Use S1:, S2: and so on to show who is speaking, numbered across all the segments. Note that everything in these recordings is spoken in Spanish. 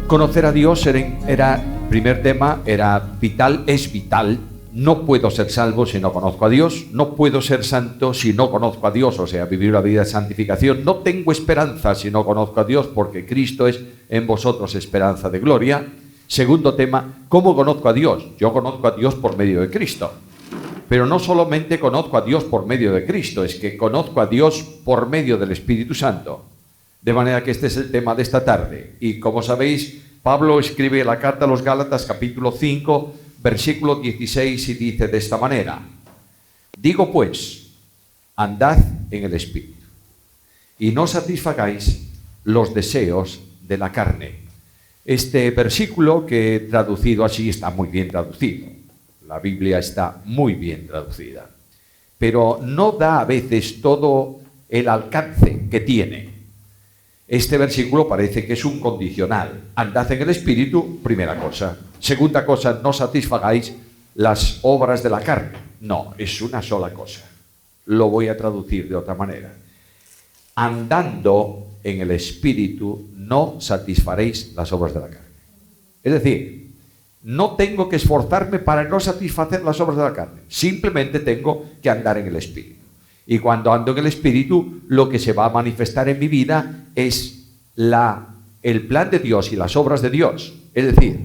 S1: Conocer a Dios primer tema, era vital, es vital. No puedo ser salvo si no conozco a Dios, no puedo ser santo si no conozco a Dios, o sea, vivir una vida de santificación. No tengo esperanza si no conozco a Dios, porque Cristo es en vosotros esperanza de gloria. Segundo tema, ¿cómo conozco a Dios? Yo conozco a Dios por medio de Cristo. Pero no solamente conozco a Dios por medio de Cristo, es que conozco a Dios por medio del Espíritu Santo. De manera que este es el tema de esta tarde. Y como sabéis, Pablo escribe la carta a los Gálatas, capítulo 5, versículo 16, y dice de esta manera: digo pues, andad en el Espíritu, y no satisfagáis los deseos de la carne. Este versículo, que traducido así está muy bien traducido. La Biblia está muy bien traducida, pero no da a veces todo el alcance que tiene. Este versículo parece que es un condicional. Andad en el Espíritu, primera cosa. Segunda cosa, no satisfagáis las obras de la carne. No, es una sola cosa. Lo voy a traducir de otra manera. Andando en el Espíritu, no satisfaréis las obras de la carne. Es decir, no tengo que esforzarme para no satisfacer las obras de la carne. Simplemente tengo que andar en el Espíritu. Y cuando ando en el Espíritu, lo que se va a manifestar en mi vida es el plan de Dios y las obras de Dios. Es decir,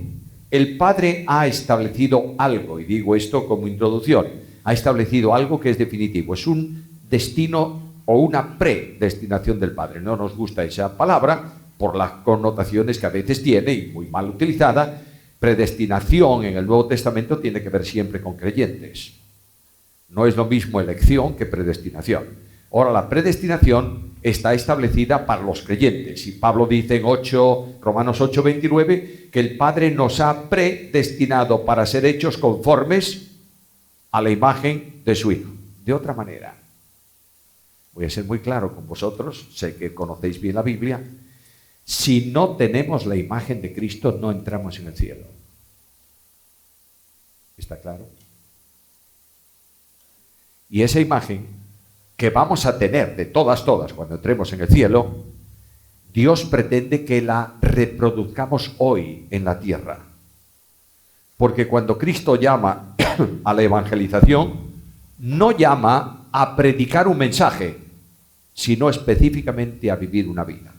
S1: el Padre ha establecido algo, y digo esto como introducción, ha establecido algo que es definitivo. Es un destino o una predestinación del Padre. No nos gusta esa palabra por las connotaciones que a veces tiene, y muy mal utilizada. Predestinación en el Nuevo Testamento tiene que ver siempre con creyentes. No es lo mismo elección que predestinación. Ahora, la predestinación está establecida para los creyentes. Y Pablo dice en Romanos 8:29 que el Padre nos ha predestinado para ser hechos conformes a la imagen de su Hijo. De otra manera, voy a ser muy claro con vosotros, sé que conocéis bien la Biblia. Si no tenemos la imagen de Cristo, no entramos en el cielo. ¿Está claro? Y esa imagen que vamos a tener de todas cuando entremos en el cielo, Dios pretende que la reproduzcamos hoy en la tierra. Porque cuando Cristo llama a la evangelización, no llama a predicar un mensaje, sino específicamente a vivir una vida.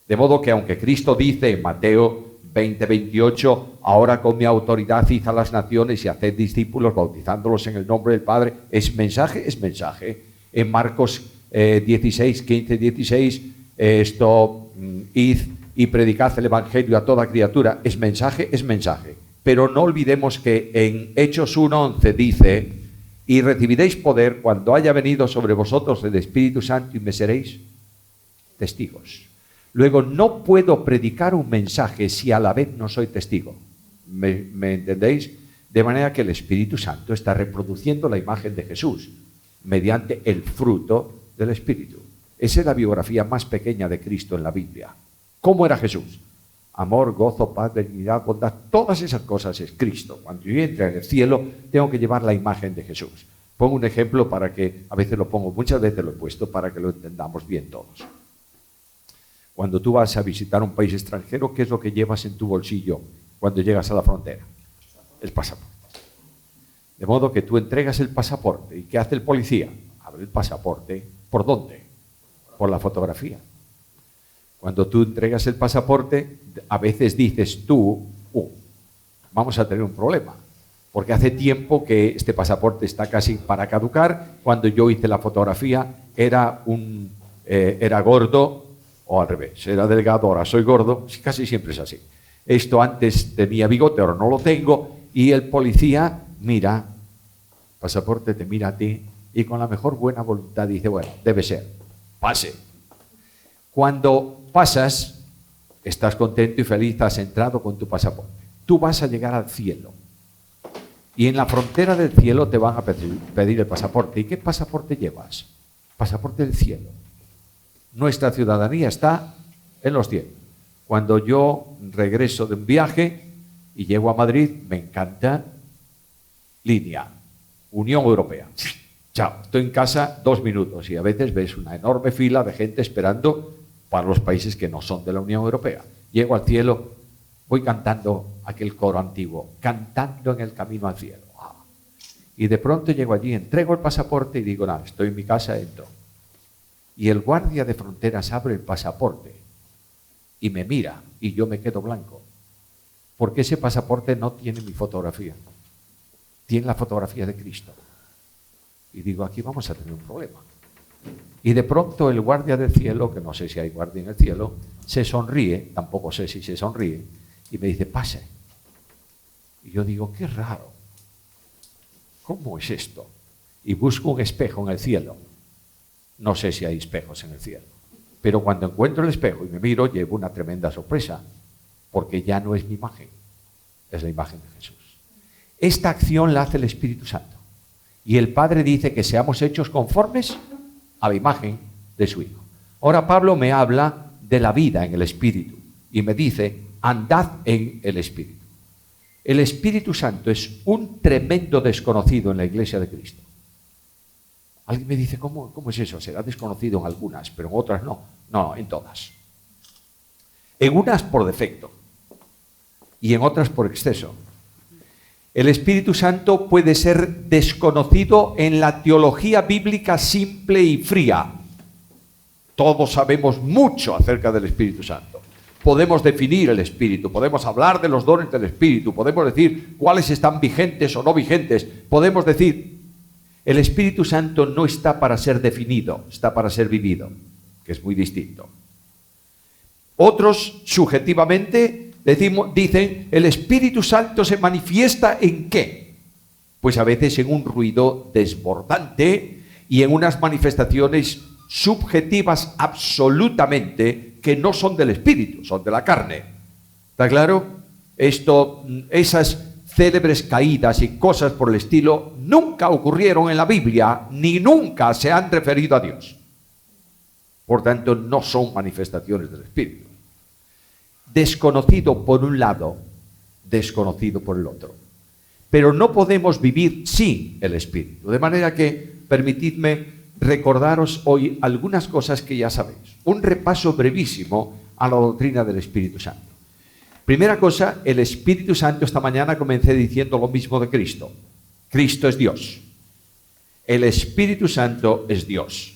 S1: De modo que aunque Cristo dice en Mateo 20:28, ahora con mi autoridad id a las naciones y haced discípulos, bautizándolos en el nombre del Padre, es mensaje, es mensaje. En Marcos 16, id y predicad el Evangelio a toda criatura, es mensaje, es mensaje. Pero no olvidemos que en Hechos 1:11 dice: y recibiréis poder cuando haya venido sobre vosotros el Espíritu Santo y me seréis testigos. Luego, no puedo predicar un mensaje si a la vez no soy testigo. ¿Me entendéis? De manera que el Espíritu Santo está reproduciendo la imagen de Jesús mediante el fruto del Espíritu. Esa es la biografía más pequeña de Cristo en la Biblia. ¿Cómo era Jesús? Amor, gozo, paz, benignidad, bondad, todas esas cosas es Cristo. Cuando yo entre en el cielo, tengo que llevar la imagen de Jesús. Pongo un ejemplo para que, a veces lo pongo, muchas veces lo he puesto para que lo entendamos bien todos. Cuando tú vas a visitar un país extranjero, ¿qué es lo que llevas en tu bolsillo cuando llegas a la frontera? El pasaporte. De modo que tú entregas el pasaporte. ¿Y qué hace el policía? Abre el pasaporte. ¿Por dónde? Por la fotografía. Cuando tú entregas el pasaporte, a veces dices tú, vamos a tener un problema. Porque hace tiempo que este pasaporte está casi para caducar. Cuando yo hice la fotografía, era gordo, o al revés, era delgado, ahora soy gordo, casi siempre es así. Esto antes tenía bigote, ahora no lo tengo, y el policía mira, pasaporte te mira a ti, y con la mejor buena voluntad dice, bueno, debe ser, pase. Cuando pasas, estás contento y feliz, has entrado con tu pasaporte. Tú vas a llegar al cielo, y en la frontera del cielo te van a pedir el pasaporte. ¿Y qué pasaporte llevas? Pasaporte del cielo. Nuestra ciudadanía está en los cielos. Cuando yo regreso de un viaje y llego a Madrid, me encanta línea, Unión Europea. Chao, estoy en casa 2 minutos y a veces ves una enorme fila de gente esperando para los países que no son de la Unión Europea. Llego al cielo, voy cantando aquel coro antiguo, cantando en el camino al cielo. Y de pronto llego allí, entrego el pasaporte y digo, nada, estoy en mi casa, entro. Y el guardia de fronteras abre el pasaporte y me mira y yo me quedo blanco. Porque ese pasaporte no tiene mi fotografía, tiene la fotografía de Cristo. Y digo, aquí vamos a tener un problema. Y de pronto el guardia del cielo, que no sé si hay guardia en el cielo, se sonríe, tampoco sé si se sonríe, y me dice, pase. Y yo digo, qué raro, ¿cómo es esto? Y busco un espejo en el cielo. No sé si hay espejos en el cielo. Pero cuando encuentro el espejo y me miro, llevo una tremenda sorpresa, porque ya no es mi imagen, es la imagen de Jesús. Esta acción la hace el Espíritu Santo. Y el Padre dice que seamos hechos conformes a la imagen de su Hijo. Ahora Pablo me habla de la vida en el Espíritu y me dice, andad en el Espíritu. El Espíritu Santo es un tremendo desconocido en la Iglesia de Cristo. Alguien me dice, ¿cómo es eso? Será desconocido en algunas, pero en otras no. No, en todas. En unas por defecto y en otras por exceso. El Espíritu Santo puede ser desconocido en la teología bíblica simple y fría. Todos sabemos mucho acerca del Espíritu Santo. Podemos definir el Espíritu, podemos hablar de los dones del Espíritu, podemos decir cuáles están vigentes o no vigentes, podemos decir, el Espíritu Santo no está para ser definido, está para ser vivido, que es muy distinto. Otros, subjetivamente, dicen, el Espíritu Santo se manifiesta ¿en qué? Pues a veces en un ruido desbordante y en unas manifestaciones subjetivas absolutamente que no son del Espíritu, son de la carne. ¿Está claro? Esas célebres caídas y cosas por el estilo nunca ocurrieron en la Biblia ni nunca se han referido a Dios. Por tanto, no son manifestaciones del Espíritu. Desconocido por un lado, desconocido por el otro. Pero no podemos vivir sin el Espíritu. De manera que, permitidme recordaros hoy algunas cosas que ya sabéis. Un repaso brevísimo a la doctrina del Espíritu Santo. Primera cosa, el Espíritu Santo, esta mañana comencé diciendo lo mismo de Cristo. Cristo es Dios. El Espíritu Santo es Dios.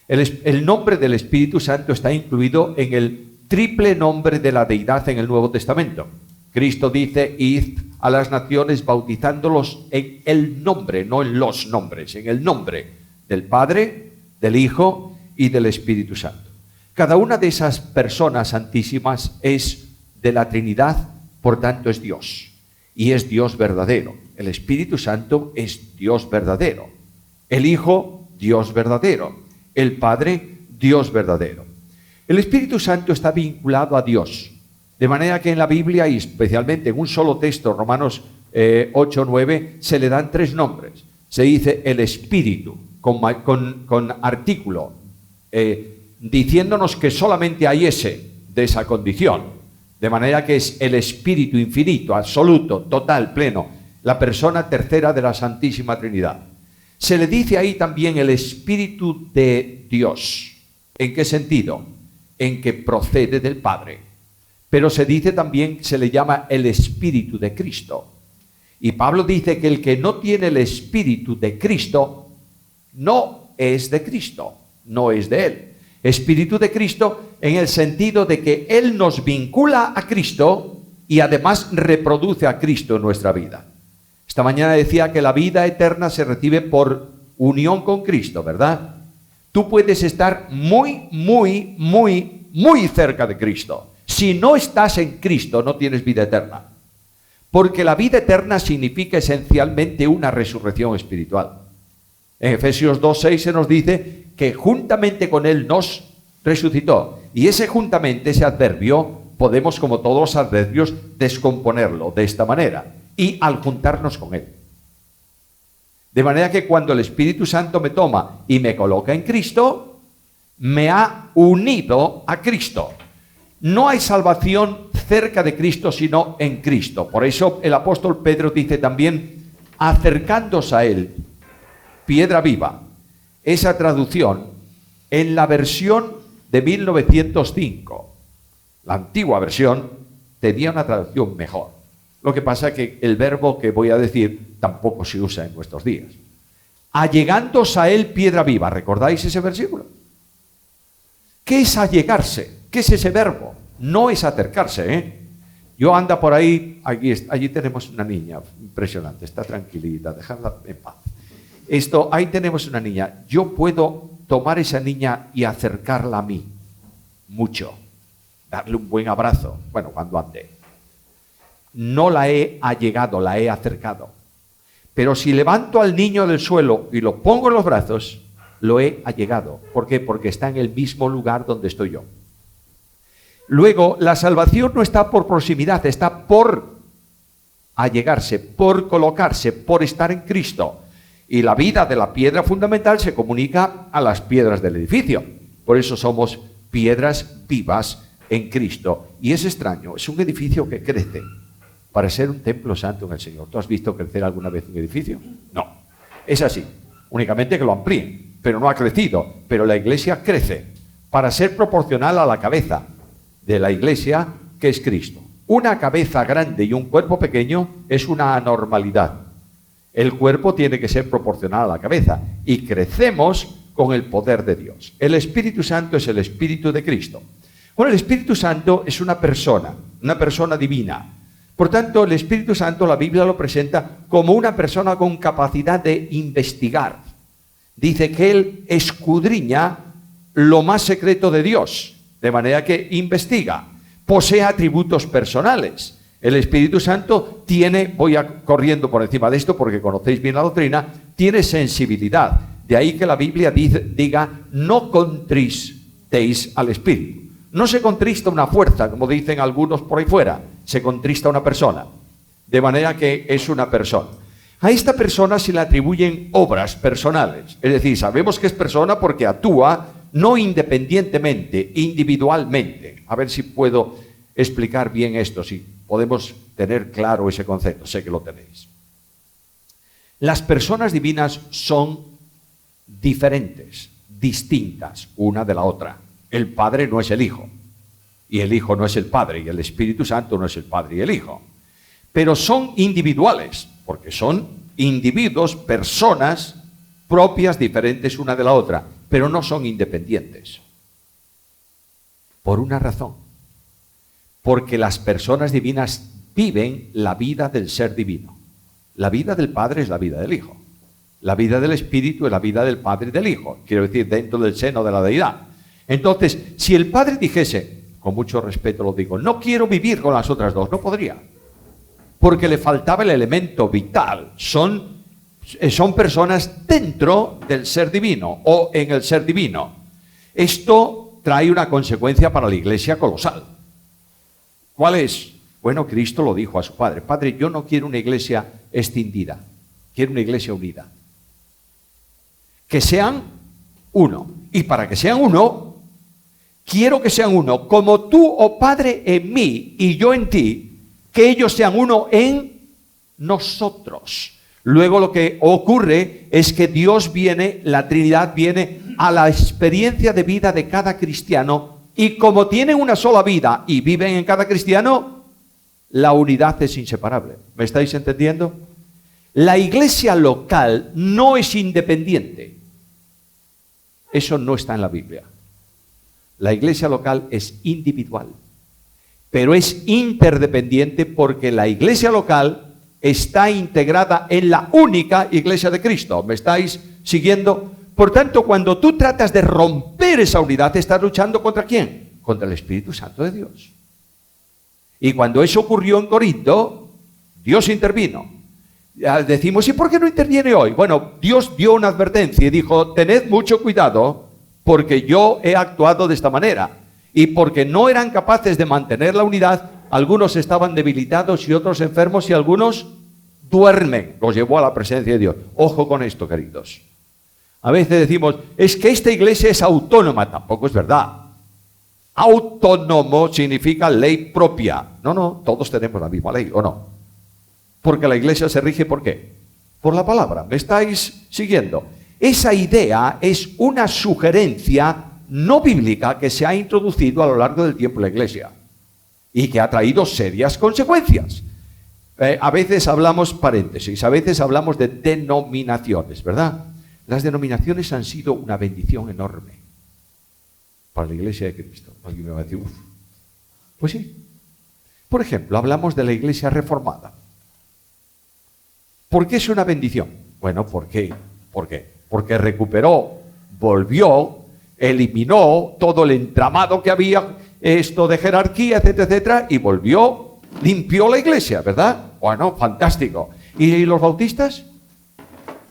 S1: El nombre del Espíritu Santo está incluido en el triple nombre de la deidad en el Nuevo Testamento. Cristo dice, id a las naciones bautizándolos en el nombre, no en los nombres, en el nombre del Padre, del Hijo y del Espíritu Santo. Cada una de esas personas santísimas es de la Trinidad, por tanto es Dios. Y es Dios verdadero. El Espíritu Santo es Dios verdadero. El Hijo, Dios verdadero. El Padre, Dios verdadero. El Espíritu Santo está vinculado a Dios. De manera que en la Biblia, y especialmente en un solo texto, Romanos 8:9, se le dan tres nombres. Se dice el Espíritu, con artículo, diciéndonos que solamente hay ese de esa condición, de manera que es el Espíritu infinito, absoluto, total, pleno, la persona tercera de la Santísima Trinidad. Se le dice ahí también el Espíritu de Dios. ¿En qué sentido? En que procede del Padre. Pero se dice también, se le llama el Espíritu de Cristo. Y Pablo dice que el que no tiene el Espíritu de Cristo no es de Cristo, no es de Él. Espíritu de Cristo en el sentido de que Él nos vincula a Cristo y además reproduce a Cristo en nuestra vida. Esta mañana decía que la vida eterna se recibe por unión con Cristo, ¿verdad? Tú puedes estar muy, muy, muy, muy cerca de Cristo. Si no estás en Cristo, no tienes vida eterna. Porque la vida eterna significa esencialmente una resurrección espiritual. En Efesios 2:6 se nos dice que juntamente con Él nos resucitó. Y ese juntamente, ese adverbio, podemos, como todos los adverbios, descomponerlo de esta manera. Y al juntarnos con Él. De manera que cuando el Espíritu Santo me toma y me coloca en Cristo, me ha unido a Cristo. No hay salvación cerca de Cristo, sino en Cristo. Por eso el apóstol Pedro dice también, acercándose a Él, piedra viva. Esa traducción, en la versión de 1905, la antigua versión, tenía una traducción mejor. Lo que pasa es que el verbo que voy a decir tampoco se usa en nuestros días. Allegándose a él piedra viva. ¿Recordáis ese versículo? ¿Qué es allegarse? ¿Qué es ese verbo? No es acercarse, ¿eh? Yo anda por ahí, allí tenemos una niña, impresionante, está tranquilita, dejadla en paz. Ahí tenemos una niña. Yo puedo tomar esa niña y acercarla a mí, mucho, darle un buen abrazo, bueno, cuando ande. No la he allegado, la he acercado. Pero si levanto al niño del suelo y lo pongo en los brazos, lo he allegado. ¿Por qué? Porque está en el mismo lugar donde estoy yo. Luego, la salvación no está por proximidad, está por allegarse, por colocarse, por estar en Cristo. Y la vida de la piedra fundamental se comunica a las piedras del edificio. Por eso somos piedras vivas en Cristo. Y es extraño, es un edificio que crece para ser un templo santo en el Señor. ¿Tú has visto crecer alguna vez un edificio? No, es así, únicamente que lo amplíen, pero no ha crecido. Pero la iglesia crece para ser proporcional a la cabeza de la iglesia, que es Cristo. Una cabeza grande y un cuerpo pequeño es una anormalidad. El cuerpo tiene que ser proporcional a la cabeza y crecemos con el poder de Dios. El Espíritu Santo es el Espíritu de Cristo. Bueno, el Espíritu Santo es una persona divina. Por tanto, el Espíritu Santo, la Biblia lo presenta como una persona con capacidad de investigar. Dice que Él escudriña lo más secreto de Dios, de manera que investiga, posee atributos personales. El Espíritu Santo tiene, corriendo por encima de esto porque conocéis bien la doctrina, tiene sensibilidad. De ahí que la Biblia diga, no contristéis al Espíritu. No se contrista una fuerza, como dicen algunos por ahí fuera, se contrista una persona. De manera que es una persona. A esta persona se le atribuyen obras personales. Es decir, sabemos que es persona porque actúa no independientemente, individualmente. A ver si puedo explicar bien esto, si podemos tener claro ese concepto. Sé que lo tenéis. Las personas divinas son diferentes, distintas una de la otra. El Padre no es el Hijo, y el Hijo no es el Padre, y el Espíritu Santo no es el Padre y el Hijo. Pero son individuales, porque son individuos, personas propias, diferentes una de la otra, pero no son independientes. Por una razón. Porque las personas divinas viven la vida del ser divino. La vida del Padre es la vida del Hijo. La vida del Espíritu es la vida del Padre y del Hijo. Quiero decir, dentro del seno de la deidad. Entonces, si el Padre dijese, con mucho respeto lo digo, no quiero vivir con las otras dos, no podría. Porque le faltaba el elemento vital. Son personas dentro del ser divino o en el ser divino. Esto trae una consecuencia para la iglesia colosal. ¿Cuál es? Bueno, Cristo lo dijo a su Padre. Padre, yo no quiero una iglesia extendida, quiero una iglesia unida. Que sean uno. Y para que sean uno, quiero que sean uno, como tú, oh Padre, en mí y yo en ti, que ellos sean uno en nosotros. Luego lo que ocurre es que Dios viene, la Trinidad viene a la experiencia de vida de cada cristiano y como tienen una sola vida y viven en cada cristiano, la unidad es inseparable. ¿Me estáis entendiendo? La iglesia local no es independiente. Eso no está en la Biblia. La iglesia local es individual, pero es interdependiente porque la iglesia local está integrada en la única iglesia de Cristo. ¿Me estáis siguiendo? Por tanto, cuando tú tratas de romper esa unidad, estás luchando ¿contra quién? Contra el Espíritu Santo de Dios. Y cuando eso ocurrió en Corinto, Dios intervino. Decimos, ¿y por qué no interviene hoy? Bueno, Dios dio una advertencia y dijo, tened mucho cuidado porque yo he actuado de esta manera. Y porque no eran capaces de mantener la unidad, algunos estaban debilitados y otros enfermos y algunos duermen. Los llevó a la presencia de Dios. Ojo con esto, queridos. A veces decimos, es que esta iglesia es autónoma. Tampoco es verdad. Autónomo significa ley propia. No, todos tenemos la misma ley, ¿o no? Porque la iglesia se rige, ¿por qué? Por la palabra. ¿Me estáis siguiendo? Esa idea es una sugerencia no bíblica que se ha introducido a lo largo del tiempo en la iglesia. y que ha traído serias consecuencias. A veces hablamos, paréntesis, a veces hablamos de denominaciones, ¿verdad? Las denominaciones han sido una bendición enorme para la Iglesia de Cristo. Alguien me va a decir, uff. Pues sí. Por ejemplo, hablamos de la Iglesia reformada. ¿Por qué es una bendición? Bueno, ¿por qué? ¿Por qué? Porque recuperó, volvió, eliminó todo el entramado que había, esto de jerarquía, etcétera, etcétera, y volvió, limpió la Iglesia, ¿verdad? Bueno, fantástico. ¿Y los bautistas?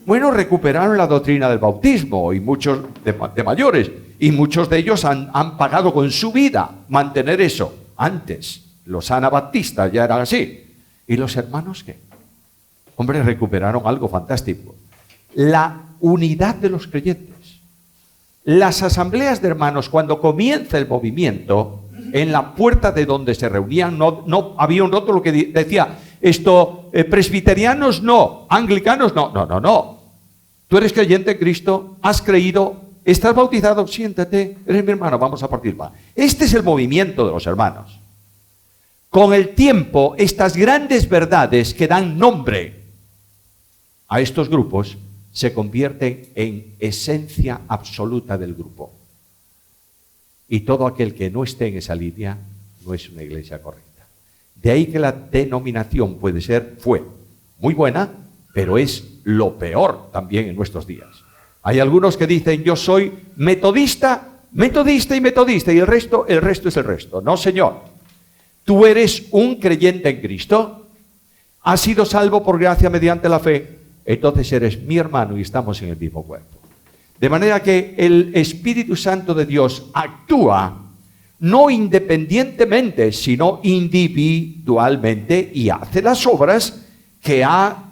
S1: Bueno, recuperaron la doctrina del bautismo, y muchos de mayores, y muchos de ellos han pagado con su vida mantener eso. Antes, los anabaptistas ya eran así. ¿Y los hermanos qué? Hombre, recuperaron algo fantástico. La unidad de los creyentes. Las asambleas de hermanos, cuando comienza el movimiento, en la puerta de donde se reunían, no había un rótulo que decía, presbiterianos no, anglicanos no. Tú eres creyente en Cristo, has creído, estás bautizado, siéntate, eres mi hermano, vamos a partir pan. Este es el movimiento de los hermanos. Con el tiempo, estas grandes verdades que dan nombre a estos grupos se convierten en esencia absoluta del grupo. Y todo aquel que no esté en esa línea no es una iglesia correcta. De ahí que la denominación fue muy buena, pero es lo peor también en nuestros días. Hay algunos que dicen, yo soy metodista, y el resto es el resto. No, señor. Tú eres un creyente en Cristo, has sido salvo por gracia mediante la fe, entonces eres mi hermano y estamos en el mismo cuerpo. De manera que el Espíritu Santo de Dios actúa no independientemente, sino individualmente y hace las obras que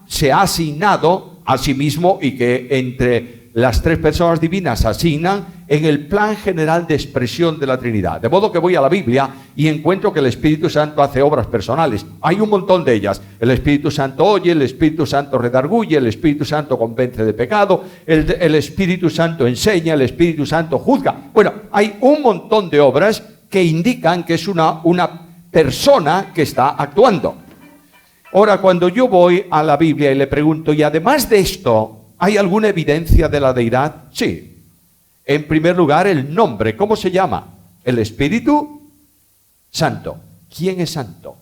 S1: se ha asignado a sí mismo y que entre las tres personas divinas asignan en el plan general de expresión de la Trinidad. De modo que voy a la Biblia y encuentro que el Espíritu Santo hace obras personales. Hay un montón de ellas. El Espíritu Santo oye, el Espíritu Santo redarguye, el Espíritu Santo convence de pecado, el Espíritu Santo enseña, el Espíritu Santo juzga. Bueno, hay un montón de obras que indican que es una persona que está actuando. Ahora, cuando yo voy a la Biblia y le pregunto, y además de esto, ¿hay alguna evidencia de la deidad? Sí. En primer lugar, el nombre. ¿Cómo se llama? El Espíritu Santo. ¿Quién es santo?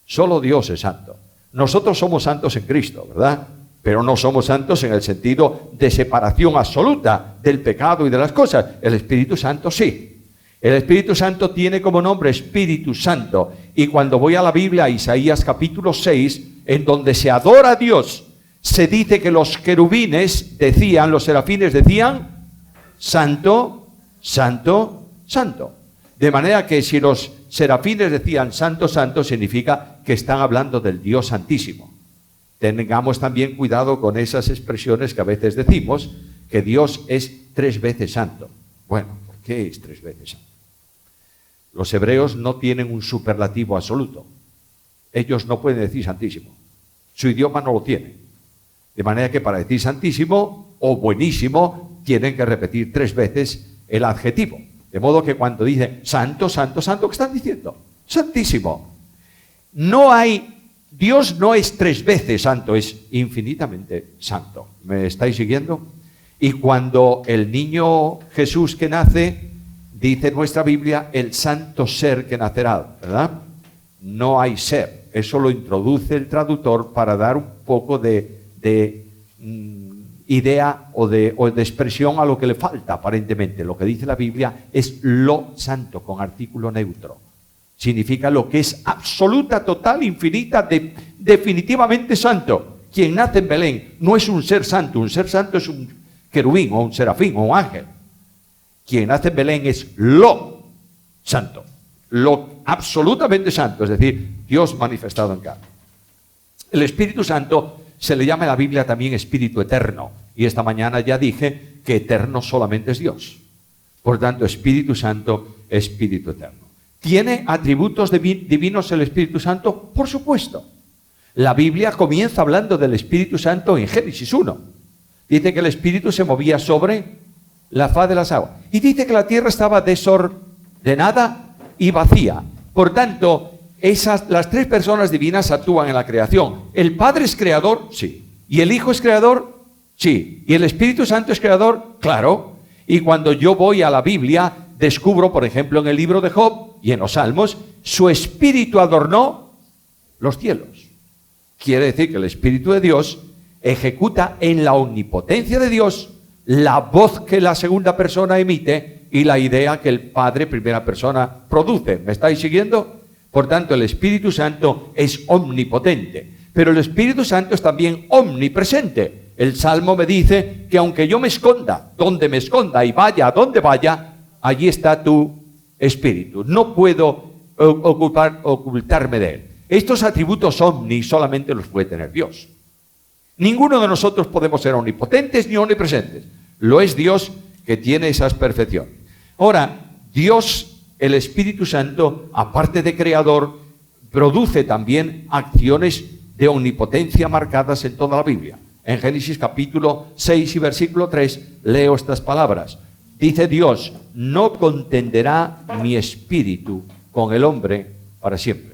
S1: Solo Dios es santo. Nosotros somos santos en Cristo, ¿verdad? Pero no somos santos en el sentido de separación absoluta del pecado y de las cosas. El Espíritu Santo sí. El Espíritu Santo tiene como nombre Espíritu Santo. Y cuando voy a la Biblia, a Isaías capítulo 6, en donde se adora a Dios, se dice que los querubines decían, los serafines decían, Santo, Santo, Santo. De manera que si los serafines decían Santo, Santo, significa que están hablando del Dios Santísimo. Tengamos también cuidado con esas expresiones que a veces decimos, que Dios es 3 veces santo. Bueno, ¿por qué es 3 veces santo? Los hebreos no tienen un superlativo absoluto. Ellos no pueden decir santísimo. Su idioma no lo tiene. De manera que para decir santísimo o buenísimo, tienen que repetir 3 veces el adjetivo. De modo que cuando dicen santo, santo, santo, ¿qué están diciendo? Santísimo. Dios no es 3 veces santo, es infinitamente santo. ¿Me estáis siguiendo? Y cuando el niño Jesús que nace, dice nuestra Biblia, el santo ser que nacerá, ¿verdad? No hay ser. Eso lo introduce el traductor para dar un poco de idea o de expresión a lo que le falta aparentemente. Lo que dice la Biblia es lo santo con artículo neutro. Significa lo que es absoluta, total, infinita, definitivamente santo. Quien nace en Belén no es un ser santo es un querubín o un serafín o un ángel. Quien nace en Belén es lo santo, lo absolutamente santo, es decir, Dios manifestado en carne. El Espíritu Santo se le llama en la Biblia también Espíritu Eterno. Y esta mañana ya dije que eterno solamente es Dios. Por tanto, Espíritu Santo, Espíritu Eterno. ¿Tiene atributos divinos el Espíritu Santo? Por supuesto. La Biblia comienza hablando del Espíritu Santo en Génesis 1. Dice que el Espíritu se movía sobre la faz de las aguas. Y dice que la tierra estaba desordenada y vacía. Por tanto, las tres personas divinas actúan en la creación. ¿El Padre es creador? Sí. ¿Y el Hijo es creador? Sí. ¿Y el Espíritu Santo es creador? Claro. Y cuando yo voy a la Biblia, descubro, por ejemplo, en el libro de Job y en los Salmos, su espíritu adornó los cielos. Quiere decir que el Espíritu de Dios ejecuta en la omnipotencia de Dios la voz que la segunda persona emite y la idea que el Padre, primera persona, produce. ¿Me estáis siguiendo? Por tanto, el Espíritu Santo es omnipotente, pero el Espíritu Santo es también omnipresente. El Salmo me dice que aunque yo me esconda, donde me esconda y vaya a donde vaya, allí está tu Espíritu. No puedo ocultarme de él. Estos atributos omni solamente los puede tener Dios. Ninguno de nosotros podemos ser omnipotentes ni omnipresentes. Lo es Dios que tiene esas perfecciones. Ahora, Dios, el Espíritu Santo, aparte de creador, produce también acciones de omnipotencia marcadas en toda la Biblia. En Génesis capítulo 6 y versículo 3 leo estas palabras. Dice Dios, no contenderá mi espíritu con el hombre para siempre.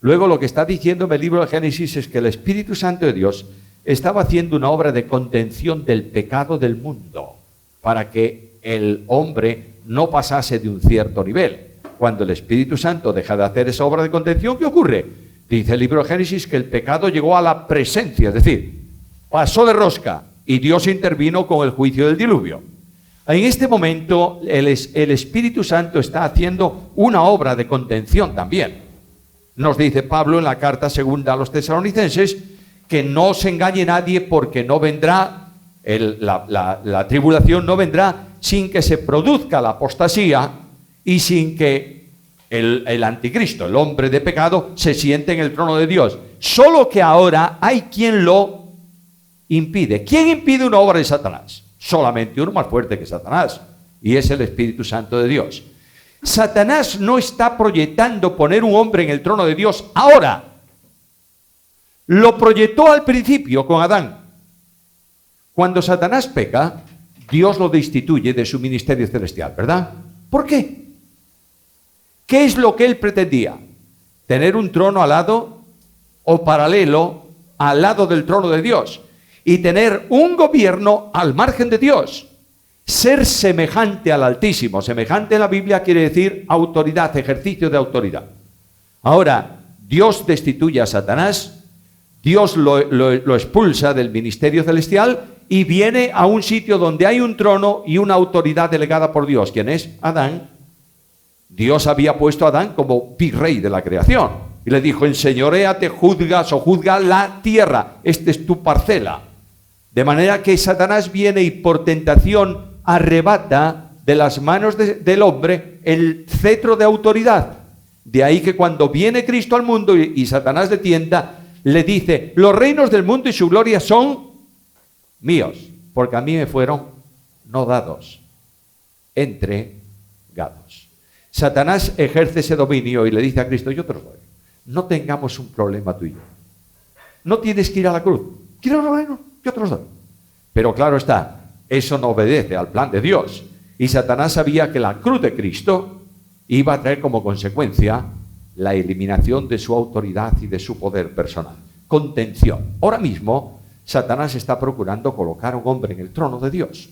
S1: Luego lo que está diciendo en el libro de Génesis es que el Espíritu Santo de Dios estaba haciendo una obra de contención del pecado del mundo para que el hombre no pasase de un cierto nivel. Cuando el Espíritu Santo deja de hacer esa obra de contención, ¿qué ocurre? Dice el libro de Génesis que el pecado llegó a la presencia, es decir, pasó de rosca y Dios intervino con el juicio del diluvio. En este momento el Espíritu Santo está haciendo una obra de contención también. Nos dice Pablo en la carta segunda a los Tesalonicenses que no se engañe nadie porque no vendrá, la tribulación no vendrá sin que se produzca la apostasía y sin que el anticristo, el hombre de pecado, se siente en el trono de Dios. Solo que ahora hay quien lo impide. ¿Quién impide una obra de Satanás? Solamente uno más fuerte que Satanás, y es el Espíritu Santo de Dios. Satanás no está proyectando poner un hombre en el trono de Dios ahora. Lo proyectó al principio con Adán. Cuando Satanás peca, Dios lo destituye de su ministerio celestial, ¿verdad? ¿Por qué? ¿Qué es lo que él pretendía? ¿Tener un trono al lado o paralelo al lado del trono de Dios? Y tener un gobierno al margen de Dios. Ser semejante al Altísimo. Semejante en la Biblia quiere decir autoridad, ejercicio de autoridad. Ahora, Dios destituye a Satanás, Dios lo expulsa del ministerio celestial y viene a un sitio donde hay un trono y una autoridad delegada por Dios. ¿Quién es? Adán. Dios había puesto a Adán como virrey de la creación. Y le dijo, enseñoréate, juzgas o juzga la tierra. Esta es tu parcela. De manera que Satanás viene y por tentación arrebata de las manos del hombre el cetro de autoridad. De ahí que cuando viene Cristo al mundo y Satanás le tienta, le dice, los reinos del mundo y su gloria son míos, porque a mí me fueron no dados, entregados. Satanás ejerce ese dominio y le dice a Cristo, yo te lo doy. No tengamos un problema tú y yo. No tienes que ir a la cruz. ¿Quieres los reinos? Yo te los doy. Pero claro está, eso no obedece al plan de Dios. Y Satanás sabía que la cruz de Cristo iba a traer como consecuencia la eliminación de su autoridad y de su poder personal. Contención. Ahora mismo, Satanás está procurando colocar a un hombre en el trono de Dios.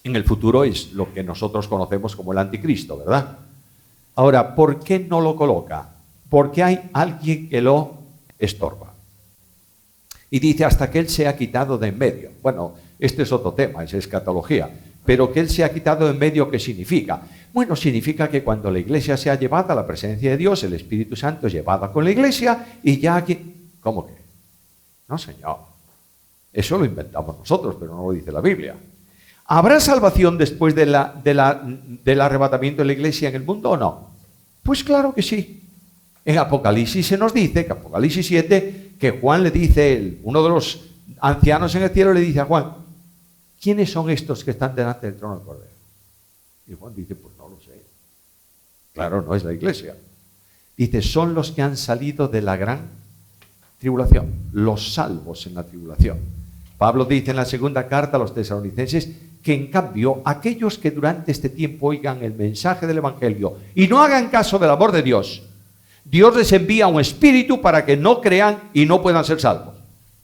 S1: En el futuro es lo que nosotros conocemos como el anticristo, ¿verdad? Ahora, ¿por qué no lo coloca? Porque hay alguien que lo estorba. Y dice, hasta que él se ha quitado de en medio. Bueno, este es otro tema, es escatología. Pero que él se ha quitado de en medio, ¿qué significa? Bueno, significa que cuando la iglesia sea llevada a la presencia de Dios, el Espíritu Santo es llevada con la iglesia y ya aquí... ¿Cómo que? No, señor. Eso lo inventamos nosotros, pero no lo dice la Biblia. ¿Habrá salvación después del arrebatamiento de la iglesia en el mundo o no? Pues claro que sí. En Apocalipsis se nos dice, que Apocalipsis 7, que Juan le dice, uno de los ancianos en el cielo le dice a Juan, ¿quiénes son estos que están delante del trono del Cordero? Y Juan dice, pues no lo sé. Claro, no es la iglesia. Dice, son los que han salido de la gran tribulación, los salvos en la tribulación. Pablo dice en la segunda carta a los tesalonicenses que en cambio aquellos que durante este tiempo oigan el mensaje del Evangelio y no hagan caso del amor de Dios, Dios les envía un espíritu para que no crean y no puedan ser salvos.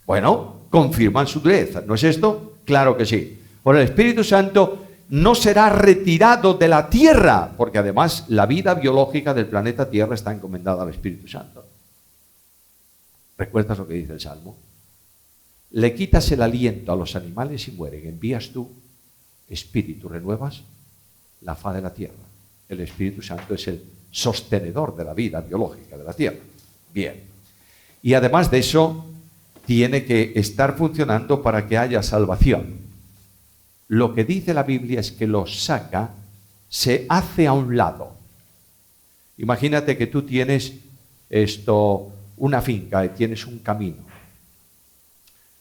S1: Bueno, confirman su dureza, ¿no es esto? Claro que sí. Por el Espíritu Santo no será retirado de la tierra, porque además la vida biológica del planeta Tierra está encomendada al Espíritu Santo. ¿Recuerdas lo que dice el Salmo? Le quitas el aliento a los animales y mueren. Envías tú espíritu, renuevas la faz de la tierra. El Espíritu Santo es el sostenedor de la vida biológica de la tierra. Bien. Y además de eso, tiene que estar funcionando para que haya salvación. Lo que dice la Biblia es que lo saca, se hace a un lado. Imagínate que tú tienes una finca y tienes un camino.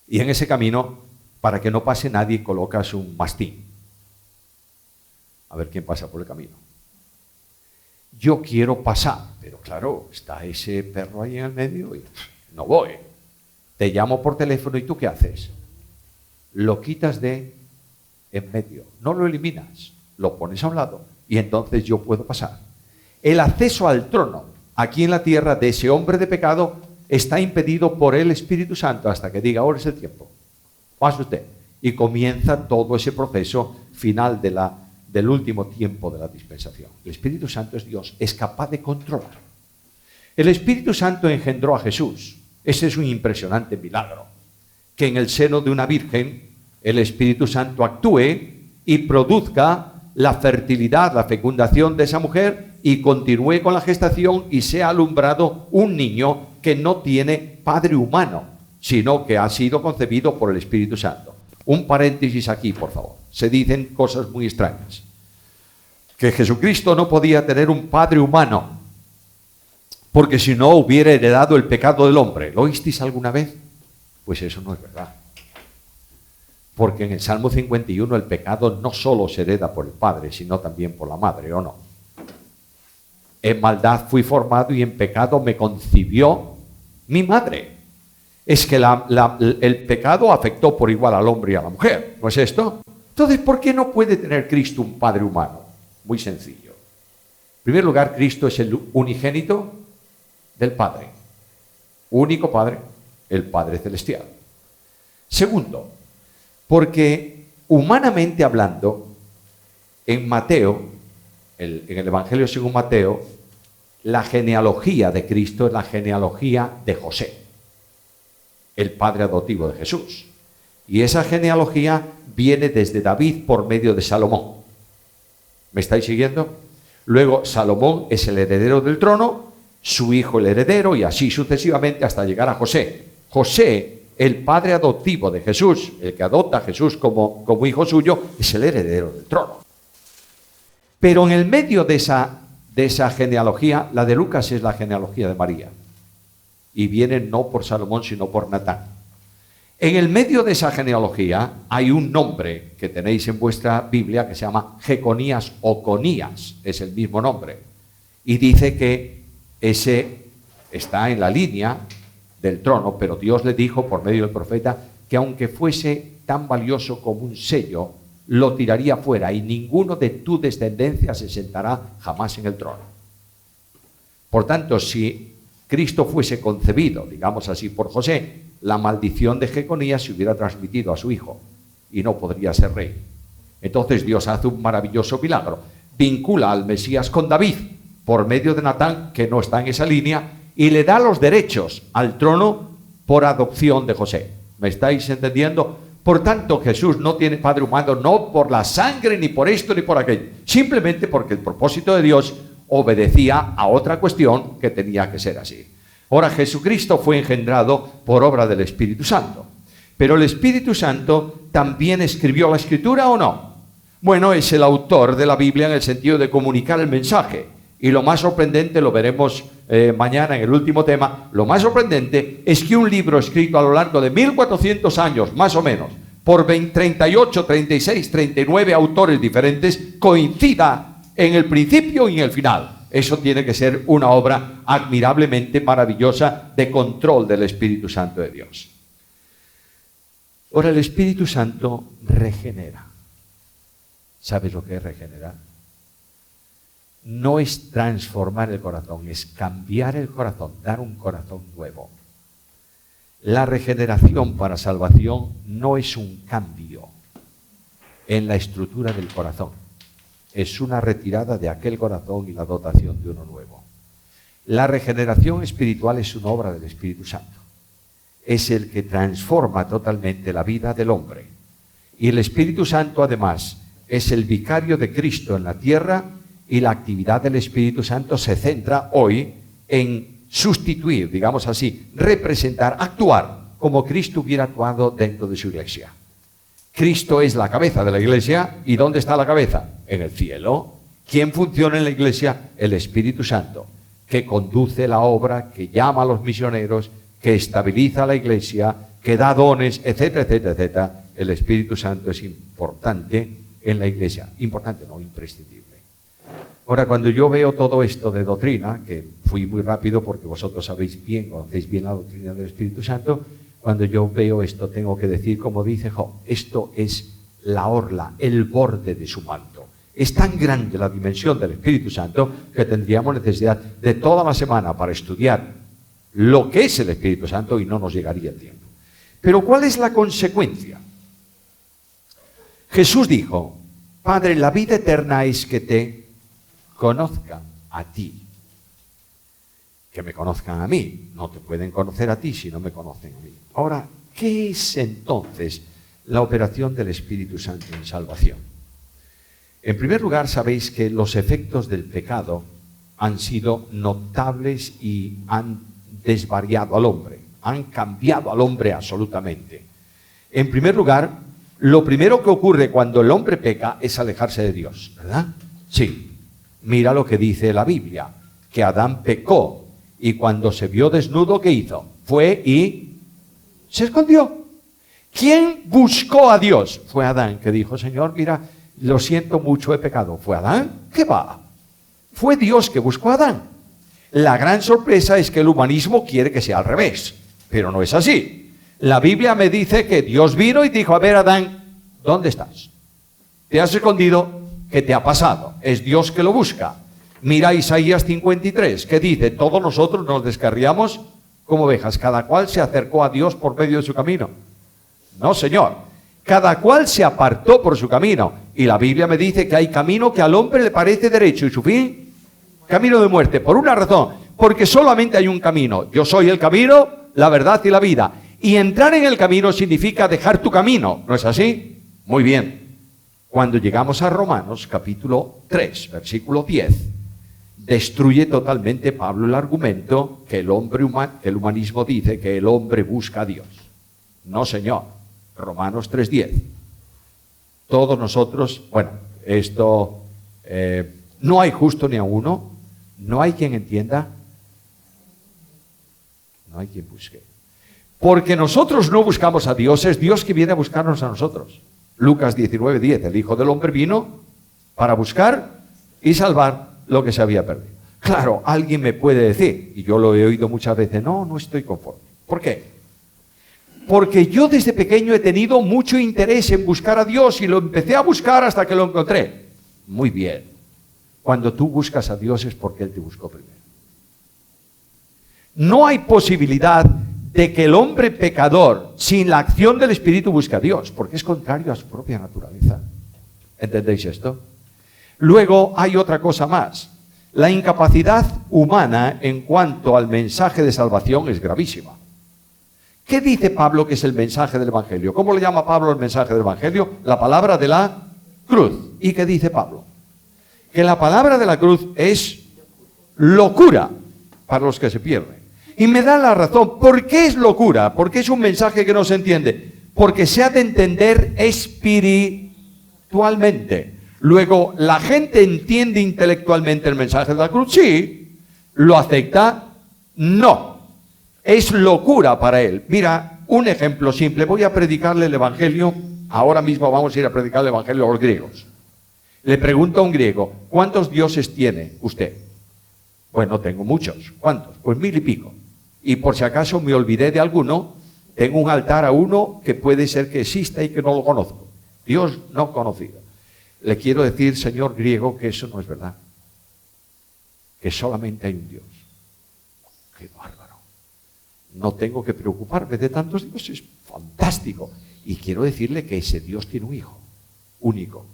S1: Y en ese camino, para que no pase nadie, colocas un mastín. A ver quién pasa por el camino. Yo quiero pasar, pero claro, está ese perro ahí en el medio y no voy. Te llamo por teléfono y ¿tú qué haces? Lo quitas de en medio, no lo eliminas, lo pones a un lado y entonces yo puedo pasar. El acceso al trono aquí en la tierra de ese hombre de pecado está impedido por el Espíritu Santo hasta que diga, ahora es el tiempo, pase usted. Y comienza todo ese proceso final del último tiempo de la dispensación. El Espíritu Santo es Dios, es capaz de controlar. El Espíritu Santo engendró a Jesús. Ese es un impresionante milagro. Que en el seno de una virgen el Espíritu Santo actúe y produzca la fertilidad, la fecundación de esa mujer y continúe con la gestación y sea alumbrado un niño que no tiene padre humano, sino que ha sido concebido por el Espíritu Santo. Un paréntesis aquí, por favor. Se dicen cosas muy extrañas. Que Jesucristo no podía tener un padre humano, porque si no hubiera heredado el pecado del hombre. ¿Lo oísteis alguna vez? Pues eso no es verdad. Porque en el Salmo 51 el pecado no solo se hereda por el padre, sino también por la madre, ¿o no? En maldad fui formado y en pecado me concibió mi madre. Es que el pecado afectó por igual al hombre y a la mujer, ¿no es esto? Entonces, ¿por qué no puede tener Cristo un padre humano? Muy sencillo. En primer lugar, Cristo es el unigénito del Padre. Único Padre, el Padre Celestial. Segundo, porque humanamente hablando, en Mateo, en el Evangelio según Mateo, la genealogía de Cristo es la genealogía de José, el padre adoptivo de Jesús. Y esa genealogía viene desde David por medio de Salomón. ¿Me estáis siguiendo? Luego Salomón es el heredero del trono, su hijo el heredero y así sucesivamente hasta llegar a José. José, el padre adoptivo de Jesús, el que adopta a Jesús como hijo suyo, es el heredero del trono. Pero en el medio de esa genealogía, la de Lucas es la genealogía de María. Y viene no por Salomón, sino por Natán. En el medio de esa genealogía hay un nombre que tenéis en vuestra Biblia que se llama Jeconías o Conías, es el mismo nombre. Y dice que ese está en la línea del trono, pero Dios le dijo por medio del profeta que aunque fuese tan valioso como un sello, lo tiraría fuera y ninguno de tu descendencia se sentará jamás en el trono. Por tanto, si Cristo fuese concebido, digamos así, por José, la maldición de Jeconías se hubiera transmitido a su hijo y no podría ser rey. Entonces Dios hace un maravilloso milagro. Vincula al Mesías con David por medio de Natán, que no está en esa línea, y le da los derechos al trono por adopción de José. ¿Me estáis entendiendo? Por tanto, Jesús no tiene padre humano, no por la sangre, ni por esto, ni por aquello. Simplemente porque el propósito de Dios obedecía a otra cuestión que tenía que ser así. Ahora, Jesucristo fue engendrado por obra del Espíritu Santo. Pero el Espíritu Santo también escribió la Escritura, ¿o no? Bueno, es el autor de la Biblia en el sentido de comunicar el mensaje. Y lo más sorprendente, lo veremos mañana en el último tema, lo más sorprendente es que un libro escrito a lo largo de 1400 años, más o menos, por 38, 36, 39 autores diferentes, coincida en el principio y en el final. Eso tiene que ser una obra admirablemente maravillosa de control del Espíritu Santo de Dios. Ahora, el Espíritu Santo regenera. ¿Sabes lo que es regenerar? No es transformar el corazón, es cambiar el corazón, dar un corazón nuevo. La regeneración para salvación no es un cambio en la estructura del corazón, es una retirada de aquel corazón y la dotación de uno nuevo. La regeneración espiritual es una obra del Espíritu Santo. Es el que transforma totalmente la vida del hombre. Y el Espíritu Santo, además, es el vicario de Cristo en la tierra, y la actividad del Espíritu Santo se centra hoy en sustituir, digamos así, representar, actuar como Cristo hubiera actuado dentro de su iglesia. Cristo es la cabeza de la iglesia. ¿Y dónde está la cabeza? En el cielo. ¿Quién funciona en la iglesia? El Espíritu Santo, que conduce la obra, que llama a los misioneros, que estabiliza la iglesia, que da dones, etcétera, etcétera, etcétera. El Espíritu Santo es importante en la iglesia. Importante, no imprescindible. Ahora, cuando yo veo todo esto de doctrina, que fui muy rápido porque vosotros sabéis bien, conocéis bien la doctrina del Espíritu Santo, cuando yo veo esto tengo que decir, como dice Job, esto es la orla, el borde de su manto. Es tan grande la dimensión del Espíritu Santo que tendríamos necesidad de toda la semana para estudiar lo que es el Espíritu Santo y no nos llegaría el tiempo. Pero ¿cuál es la consecuencia? Jesús dijo, Padre, la vida eterna es que te conozcan a ti, que me conozcan a mí. No te pueden conocer a ti si no me conocen a mí. Ahora, ¿qué es entonces la operación del Espíritu Santo en salvación? En primer lugar, sabéis que los efectos del pecado han sido notables y han desvariado al hombre, han cambiado al hombre absolutamente. En primer lugar, lo primero que ocurre cuando el hombre peca es alejarse de Dios, ¿verdad? Sí. Mira lo que dice la Biblia, que Adán pecó y cuando se vio desnudo, ¿qué hizo? Fue y se escondió. ¿Quién buscó a Dios? Fue Adán, que dijo, Señor, mira, lo siento mucho, he pecado. ¿Fue Adán? ¿Qué va? Fue Dios que buscó a Adán. La gran sorpresa es que el humanismo quiere que sea al revés, pero no es así. La Biblia me dice que Dios vino y dijo, a ver, Adán, ¿dónde estás? ¿Te has escondido? ¿Qué te ha pasado? Es Dios que lo busca. Mira Isaías 53, que dice, todos nosotros nos descarriamos como ovejas, cada cual se acercó a Dios por medio de su camino. No, Señor, cada cual se apartó por su camino. Y la Biblia me dice que hay camino que al hombre le parece derecho y su fin, camino de muerte. Por una razón, porque solamente hay un camino. Yo soy el camino, la verdad y la vida. Y entrar en el camino significa dejar tu camino, ¿no es así? Muy bien. Cuando llegamos a Romanos, capítulo 3, versículo 10, destruye totalmente Pablo el argumento que el humanismo dice que el hombre busca a Dios. No, señor. Romanos 3:10. Todos nosotros, bueno, esto, no hay justo ni a uno, no hay quien entienda, no hay quien busque. Porque nosotros no buscamos a Dios, es Dios que viene a buscarnos a nosotros. Lucas 19:10, el Hijo del Hombre vino para buscar y salvar lo que se había perdido. Claro, alguien me puede decir, y yo lo he oído muchas veces, no estoy conforme. ¿Por qué? Porque yo desde pequeño he tenido mucho interés en buscar a Dios y lo empecé a buscar hasta que lo encontré. Muy bien. Cuando tú buscas a Dios es porque Él te buscó primero. No hay posibilidad de que el hombre pecador, sin la acción del Espíritu, busque a Dios, porque es contrario a su propia naturaleza. ¿Entendéis esto? Luego hay otra cosa más. La incapacidad humana en cuanto al mensaje de salvación es gravísima. ¿Qué dice Pablo que es el mensaje del Evangelio? ¿Cómo le llama Pablo el mensaje del Evangelio? La palabra de la cruz. ¿Y qué dice Pablo? Que la palabra de la cruz es locura para los que se pierden. Y me da la razón. ¿Por qué es locura? Porque es un mensaje que no se entiende. Porque se ha de entender espiritualmente. Luego, ¿la gente entiende intelectualmente el mensaje de la cruz? Sí. ¿Lo acepta? No. Es locura para él. Mira, un ejemplo simple. Voy a predicarle el Evangelio. Ahora mismo vamos a ir a predicar el Evangelio a los griegos. Le pregunto a un griego, ¿cuántos dioses tiene usted? Bueno, tengo muchos. ¿Cuántos? Pues 1000 y pico. Y por si acaso me olvidé de alguno, tengo un altar a uno que puede ser que exista y que no lo conozco. Dios no conocido. Le quiero decir, señor griego, que eso no es verdad. Que solamente hay un Dios. ¡Qué bárbaro! No tengo que preocuparme de tantos dioses. ¡Fantástico! Y quiero decirle que ese Dios tiene un hijo, único.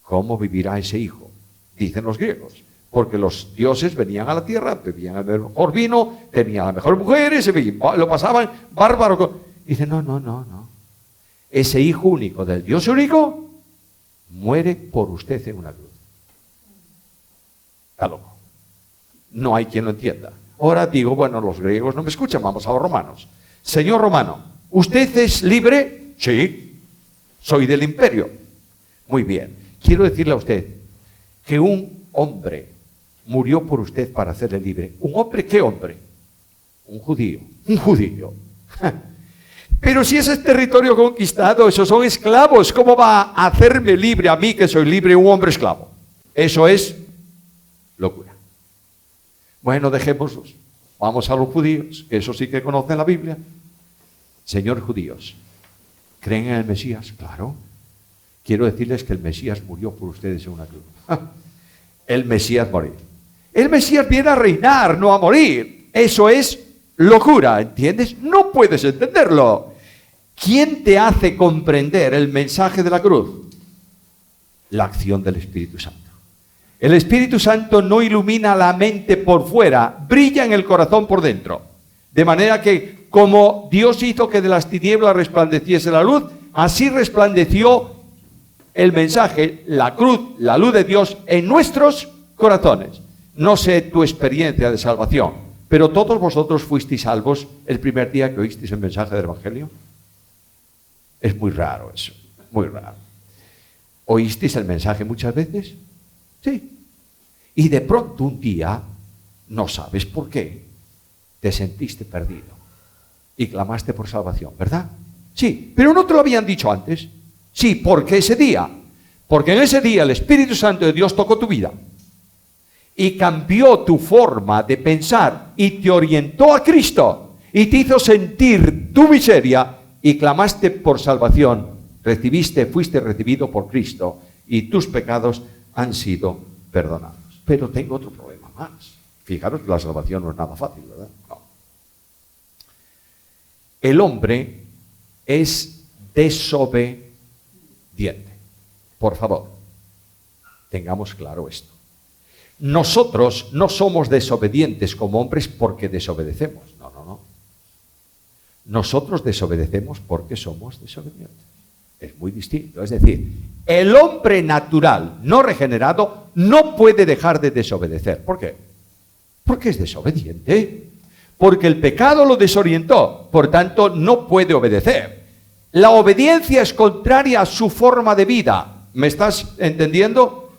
S1: ¿Cómo vivirá ese hijo? Dicen los griegos. Porque los dioses venían a la tierra, bebían el mejor vino, tenían las mejores mujeres, lo pasaban bárbaro. Dice, no. Ese hijo único del Dios único muere por usted en una cruz. Está loco. No hay quien lo entienda. Ahora digo, bueno, los griegos no me escuchan, vamos a los romanos. Señor romano, ¿usted es libre? Sí, soy del imperio. Muy bien. Quiero decirle a usted que un hombre murió por usted para hacerle libre. ¿Un hombre? ¿Qué hombre? Un judío. Un judío. Pero si ese es territorio conquistado, esos son esclavos, ¿cómo va a hacerme libre a mí, que soy libre, un hombre esclavo? Eso es locura. Bueno, dejémoslos. Vamos a los judíos, que eso sí que conocen la Biblia. Señor judíos, ¿creen en el Mesías? Claro. Quiero decirles que el Mesías murió por ustedes en una cruz. El Mesías morir. El Mesías viene a reinar, no a morir. Eso es locura, ¿entiendes? No puedes entenderlo. ¿Quién te hace comprender el mensaje de la cruz? La acción del Espíritu Santo. El Espíritu Santo no ilumina la mente por fuera, brilla en el corazón por dentro. De manera que, como Dios hizo que de las tinieblas resplandeciese la luz, así resplandeció el mensaje, la cruz, la luz de Dios en nuestros corazones. No sé tu experiencia de salvación, pero todos vosotros fuisteis salvos el primer día que oísteis el mensaje del Evangelio. Es muy raro eso, muy raro. ¿Oísteis el mensaje muchas veces? Sí. Y de pronto un día, no sabes por qué, te sentiste perdido y clamaste por salvación, ¿verdad? Sí, pero no te lo habían dicho antes. Sí, porque ese día, porque en ese día el Espíritu Santo de Dios tocó tu vida y cambió tu forma de pensar y te orientó a Cristo y te hizo sentir tu miseria y clamaste por salvación, fuiste recibido por Cristo y tus pecados han sido perdonados. Pero tengo otro problema más. Fijaros que la salvación no es nada fácil, ¿verdad? No. El hombre es desobediente. Por favor, tengamos claro esto. Nosotros no somos desobedientes como hombres porque desobedecemos. No. Nosotros desobedecemos porque somos desobedientes. Es muy distinto. Es decir, el hombre natural, no regenerado, no puede dejar de desobedecer. ¿Por qué? Porque es desobediente. Porque el pecado lo desorientó. Por tanto, no puede obedecer. La obediencia es contraria a su forma de vida. ¿Me estás entendiendo?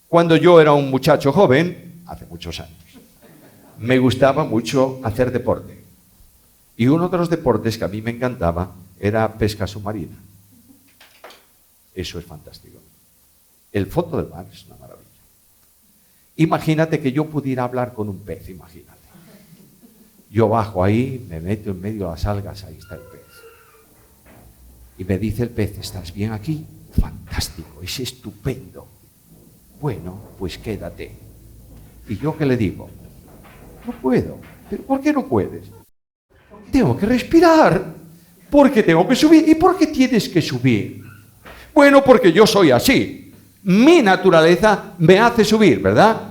S1: Cuando yo era un muchacho joven, hace muchos años, me gustaba mucho hacer deporte. Y uno de los deportes que a mí me encantaba era pesca submarina. Eso es fantástico. El fondo del mar es una maravilla. Imagínate que yo pudiera hablar con un pez, imagínate. Yo bajo ahí, me meto en medio de las algas, ahí está el pez. Y me dice el pez, ¿estás bien aquí? Fantástico, es estupendo. Bueno, pues quédate. ¿Y yo qué le digo? No puedo. ¿Pero por qué no puedes? Tengo que respirar. Porque tengo que subir. ¿Y por qué tienes que subir? Bueno, porque yo soy así. Mi naturaleza me hace subir, ¿verdad?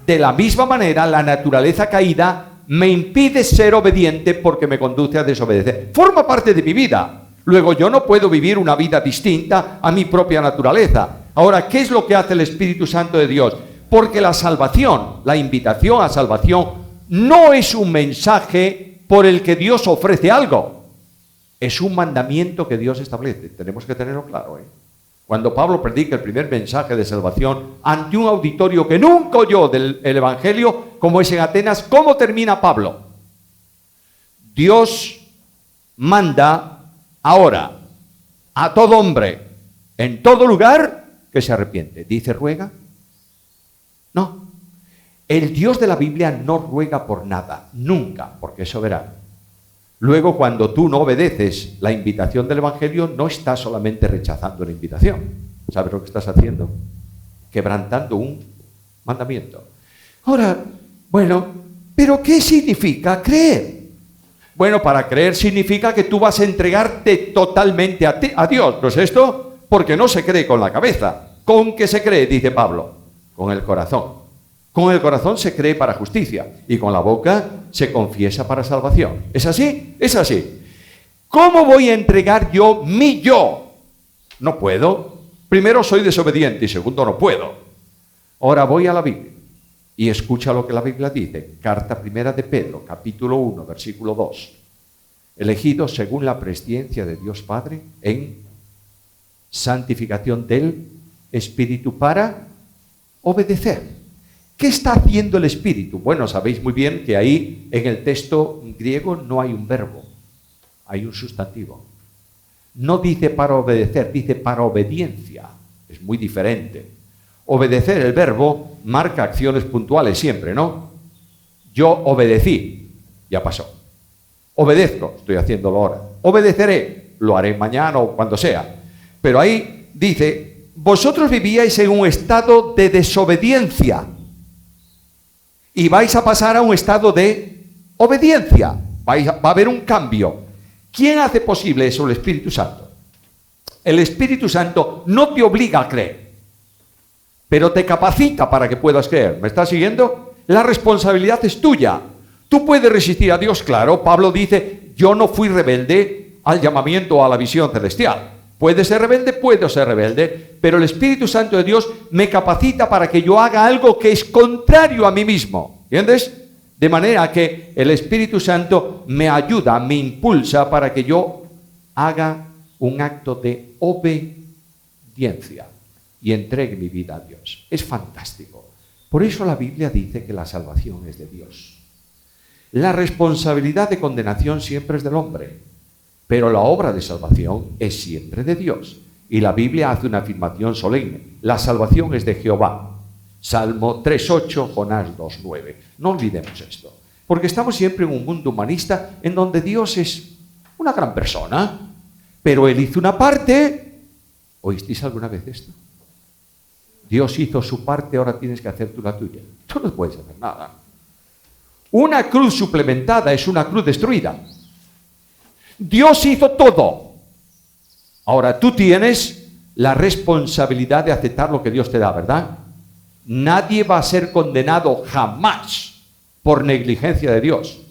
S1: De la misma manera, la naturaleza caída me impide ser obediente porque me conduce a desobedecer. Forma parte de mi vida. Luego yo no puedo vivir una vida distinta a mi propia naturaleza. Ahora, ¿qué es lo que hace el Espíritu Santo de Dios? Porque la salvación, la invitación a salvación, no es un mensaje por el que Dios ofrece algo. Es un mandamiento que Dios establece. Tenemos que tenerlo claro, ¿eh? Cuando Pablo predica el primer mensaje de salvación ante un auditorio que nunca oyó del Evangelio, como es en Atenas, ¿cómo termina Pablo? Dios manda ahora a todo hombre, en todo lugar, que se arrepiente. ¿Dice ruega? No. El Dios de la Biblia no ruega por nada, nunca, porque es soberano. Luego, cuando tú no obedeces la invitación del Evangelio, no estás solamente rechazando la invitación, ¿Sabes lo que estás haciendo? Quebrantando un mandamiento. Ahora, bueno, ¿pero qué significa creer? Bueno, para creer significa que tú vas a entregarte totalmente a Dios, ¿no es esto? Porque no se cree con la cabeza. ¿Con qué se cree? Dice Pablo. Con el corazón. Con el corazón se cree para justicia y con la boca se confiesa para salvación. ¿Es así? Es así. ¿Cómo voy a entregar yo mi yo? No puedo. Primero, soy desobediente y segundo, no puedo. Ahora voy a la Biblia y escucha lo que la Biblia dice. Carta primera de Pedro, capítulo 1, versículo 2. Elegidos según la presciencia de Dios Padre en santificación del Espíritu para obedecer. ¿Qué está haciendo el Espíritu? Bueno, sabéis muy bien que ahí en el texto griego no hay un verbo, hay un sustantivo. No dice para obedecer, dice para obediencia. Es muy diferente. Obedecer, el verbo, marca acciones puntuales siempre, ¿no? Yo obedecí, ya pasó. Obedezco, estoy haciéndolo ahora. Obedeceré, lo haré mañana o cuando sea. Pero ahí dice, vosotros vivíais en un estado de desobediencia y vais a pasar a un estado de obediencia. Va a haber un cambio. ¿Quién hace posible eso? El Espíritu Santo. El Espíritu Santo no te obliga a creer, pero te capacita para que puedas creer. ¿Me estás siguiendo? La responsabilidad es tuya. Tú puedes resistir a Dios, claro. Pablo dice, yo no fui rebelde al llamamiento a la visión celestial. Puede ser rebelde, puedo ser rebelde, pero el Espíritu Santo de Dios me capacita para que yo haga algo que es contrario a mí mismo. ¿Entiendes? De manera que el Espíritu Santo me ayuda, me impulsa para que yo haga un acto de obediencia y entregue mi vida a Dios. Es fantástico. Por eso la Biblia dice que la salvación es de Dios. La responsabilidad de condenación siempre es del hombre, pero la obra de salvación es siempre de Dios. Y la Biblia hace una afirmación solemne. La salvación es de Jehová. Salmo 3.8, Jonás 2.9. No olvidemos esto, porque estamos siempre en un mundo humanista en donde Dios es una gran persona, pero Él hizo una parte. ¿Oísteis alguna vez esto? Dios hizo su parte, ahora tienes que hacer tú la tuya. Tú no puedes hacer nada. Una cruz suplementada es una cruz destruida. Dios hizo todo. Ahora tú tienes la responsabilidad de aceptar lo que Dios te da, ¿verdad? Nadie va a ser condenado jamás por negligencia de Dios.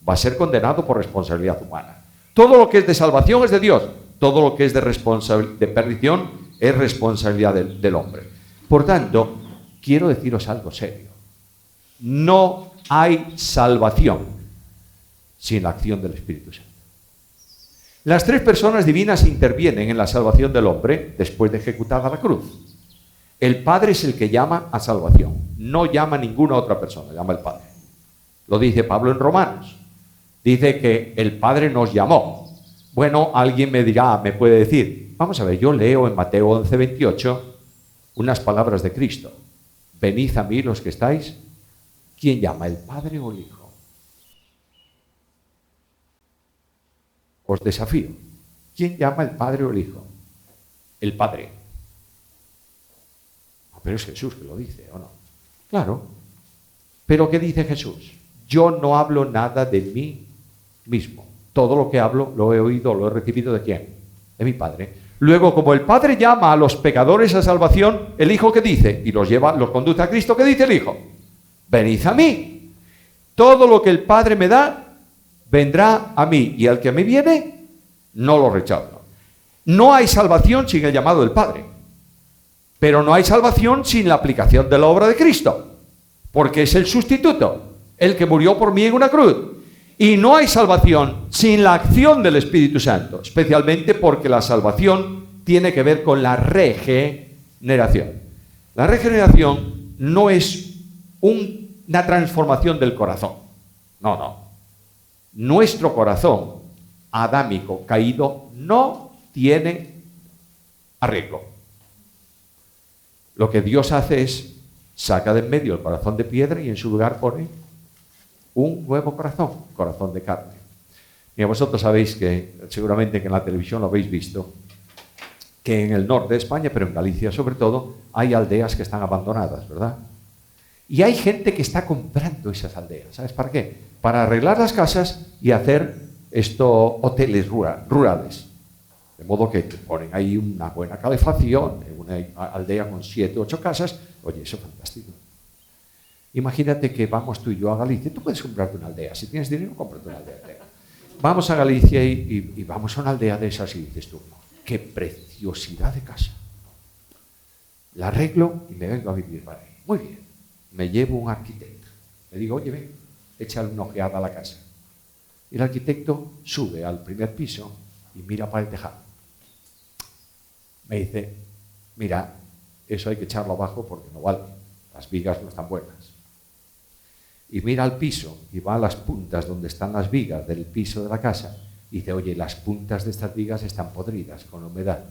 S1: Va a ser condenado por responsabilidad humana. Todo lo que es de salvación es de Dios. Todo lo que es de perdición es responsabilidad del hombre. Por tanto, quiero deciros algo serio. No hay salvación sin la acción del Espíritu Santo. Las tres personas divinas intervienen en la salvación del hombre después de ejecutada la cruz. El Padre es el que llama a salvación. No llama a ninguna otra persona, llama el Padre. Lo dice Pablo en Romanos. Dice que el Padre nos llamó. Bueno, alguien me dirá, me puede decir, vamos a ver, yo leo en Mateo 11:28 unas palabras de Cristo. Venid a mí los que estáis. ¿Quién llama, el Padre o el Hijo? Os desafío. ¿Quién llama, el Padre o el Hijo? El Padre. Pero es Jesús que lo dice, ¿o no? Claro. Pero ¿qué dice Jesús? Yo no hablo nada de mí mismo. Todo lo que hablo lo he oído, lo he recibido ¿de quién? De mi Padre. Luego, como el Padre llama a los pecadores a salvación, ¿el Hijo qué dice? Y los conduce a Cristo. ¿Qué dice el Hijo? Venid a mí. Todo lo que el Padre me da, vendrá a mí. Y al que me viene, no lo rechazo. No hay salvación sin el llamado del Padre. Pero no hay salvación sin la aplicación de la obra de Cristo. Porque es el sustituto, el que murió por mí en una cruz. Y no hay salvación sin la acción del Espíritu Santo. Especialmente porque la salvación tiene que ver con la regeneración. La regeneración no es una transformación del corazón. No, no. Nuestro corazón adámico caído no tiene arreglo. Lo que Dios hace es saca de en medio el corazón de piedra y en su lugar pone un nuevo corazón de carne. Y vosotros sabéis que, seguramente que en la televisión lo habéis visto, que en el norte de España, pero en Galicia sobre todo, hay aldeas que están abandonadas, ¿verdad? Y hay gente que está comprando esas aldeas. ¿Sabes para qué? Para arreglar las casas y hacer hoteles rurales. De modo que te ponen ahí una buena calefacción, en una aldea con 7 u 8 casas. Oye, eso es fantástico. Imagínate que vamos tú y yo a Galicia. Tú puedes comprarte una aldea. Si tienes dinero, cómprate una aldea. Vamos a Galicia y vamos a una aldea de esas y dices tú, qué preciosidad de casa. La arreglo y me vengo a vivir para ahí. Muy bien. Me llevo un arquitecto. Le digo, oye, ven, échale una ojeada a la casa. Y el arquitecto sube al primer piso y mira para el tejado. Me dice, mira, eso hay que echarlo abajo porque no vale. Las vigas no están buenas. Y mira al piso y va a las puntas donde están las vigas del piso de la casa y dice, oye, las puntas de estas vigas están podridas con la humedad.